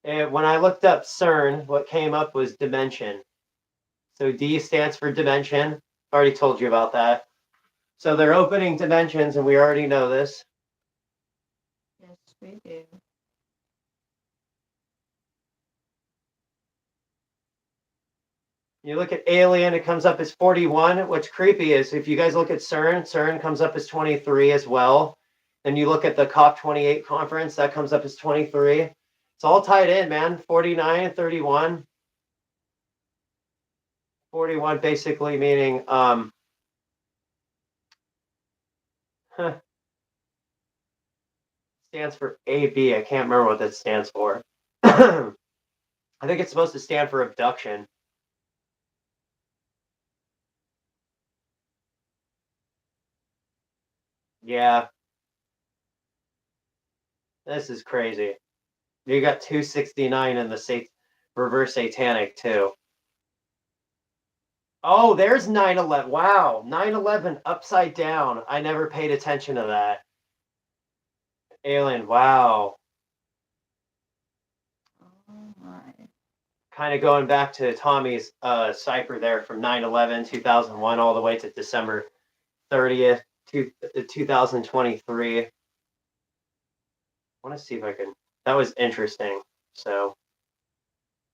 Speaker 1: And when I looked up CERN, what came up was dimension. So D stands for dimension. I already told you about that. So they're opening dimensions, and we already know this.
Speaker 2: Yes, we do.
Speaker 1: You look at alien, it comes up as 41. What's creepy is if you guys look at CERN, CERN comes up as 23 as well. Then you look at the COP 28 conference, that comes up as 23. It's all tied in, man. 49 and 31. 41 basically meaning stands for AB. I can't remember what that stands for. I think it's supposed to stand for abduction. Yeah, this is crazy. You got 269 in the reverse satanic too. Oh, there's 9/11. Wow, 9/11 upside down. I never paid attention to that. Alien. Wow.
Speaker 2: Oh my.
Speaker 1: Kind of going back to Tommy's cipher there from 9/11, 2001, all the way to December 30th, 2023. I want to see if I can. That was interesting. So,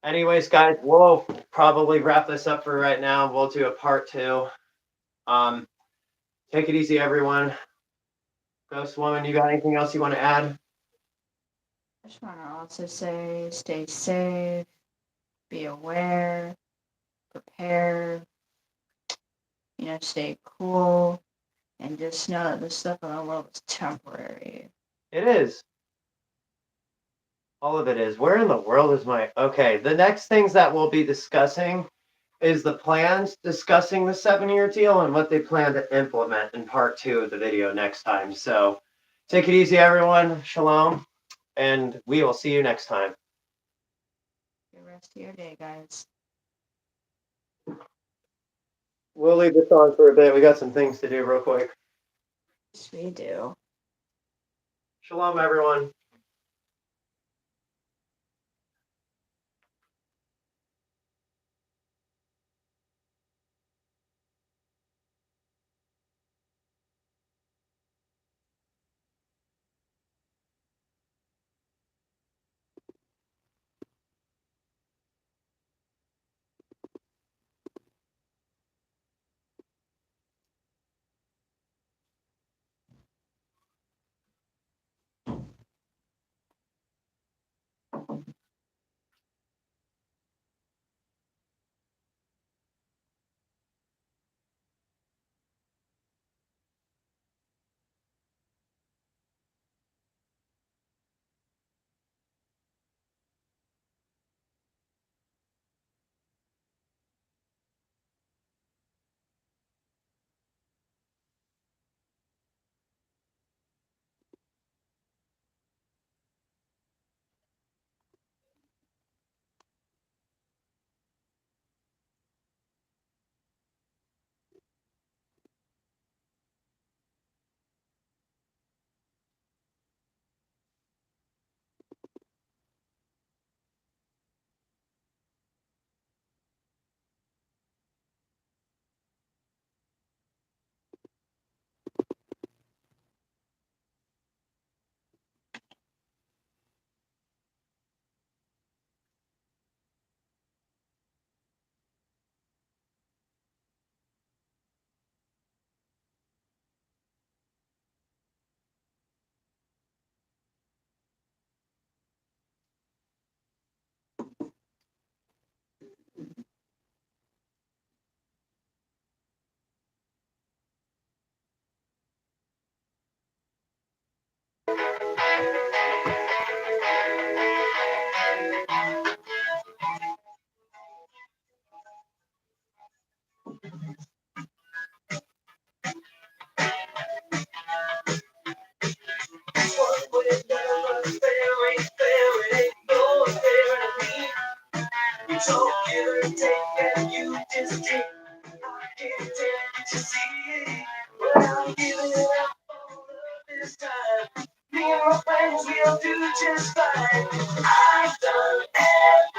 Speaker 1: anyways, guys, we'll probably wrap this up for right now. We'll do a part two. Um, take it easy, everyone. Ghost Woman, you got anything else you want to add?
Speaker 2: I just want to also say stay safe, be aware, prepare, stay cool, and just know that this stuff in the world is temporary.
Speaker 1: It is. All of it is. Where in the world is my. Okay, the next things that we'll be discussing is the plans discussing the 7-year deal and what they plan to implement in part two of the video next time. So take it easy, everyone. Shalom, and we will see you next time.
Speaker 2: Good rest of your day, guys.
Speaker 1: We'll leave this on for a bit. We got some things to do real quick.
Speaker 2: Yes, we do.
Speaker 1: Shalom, everyone. So give and take, and you just take. I can't tell to see, but I'm giving it up all of this time. Me and my friends will do just fine. I've done everything.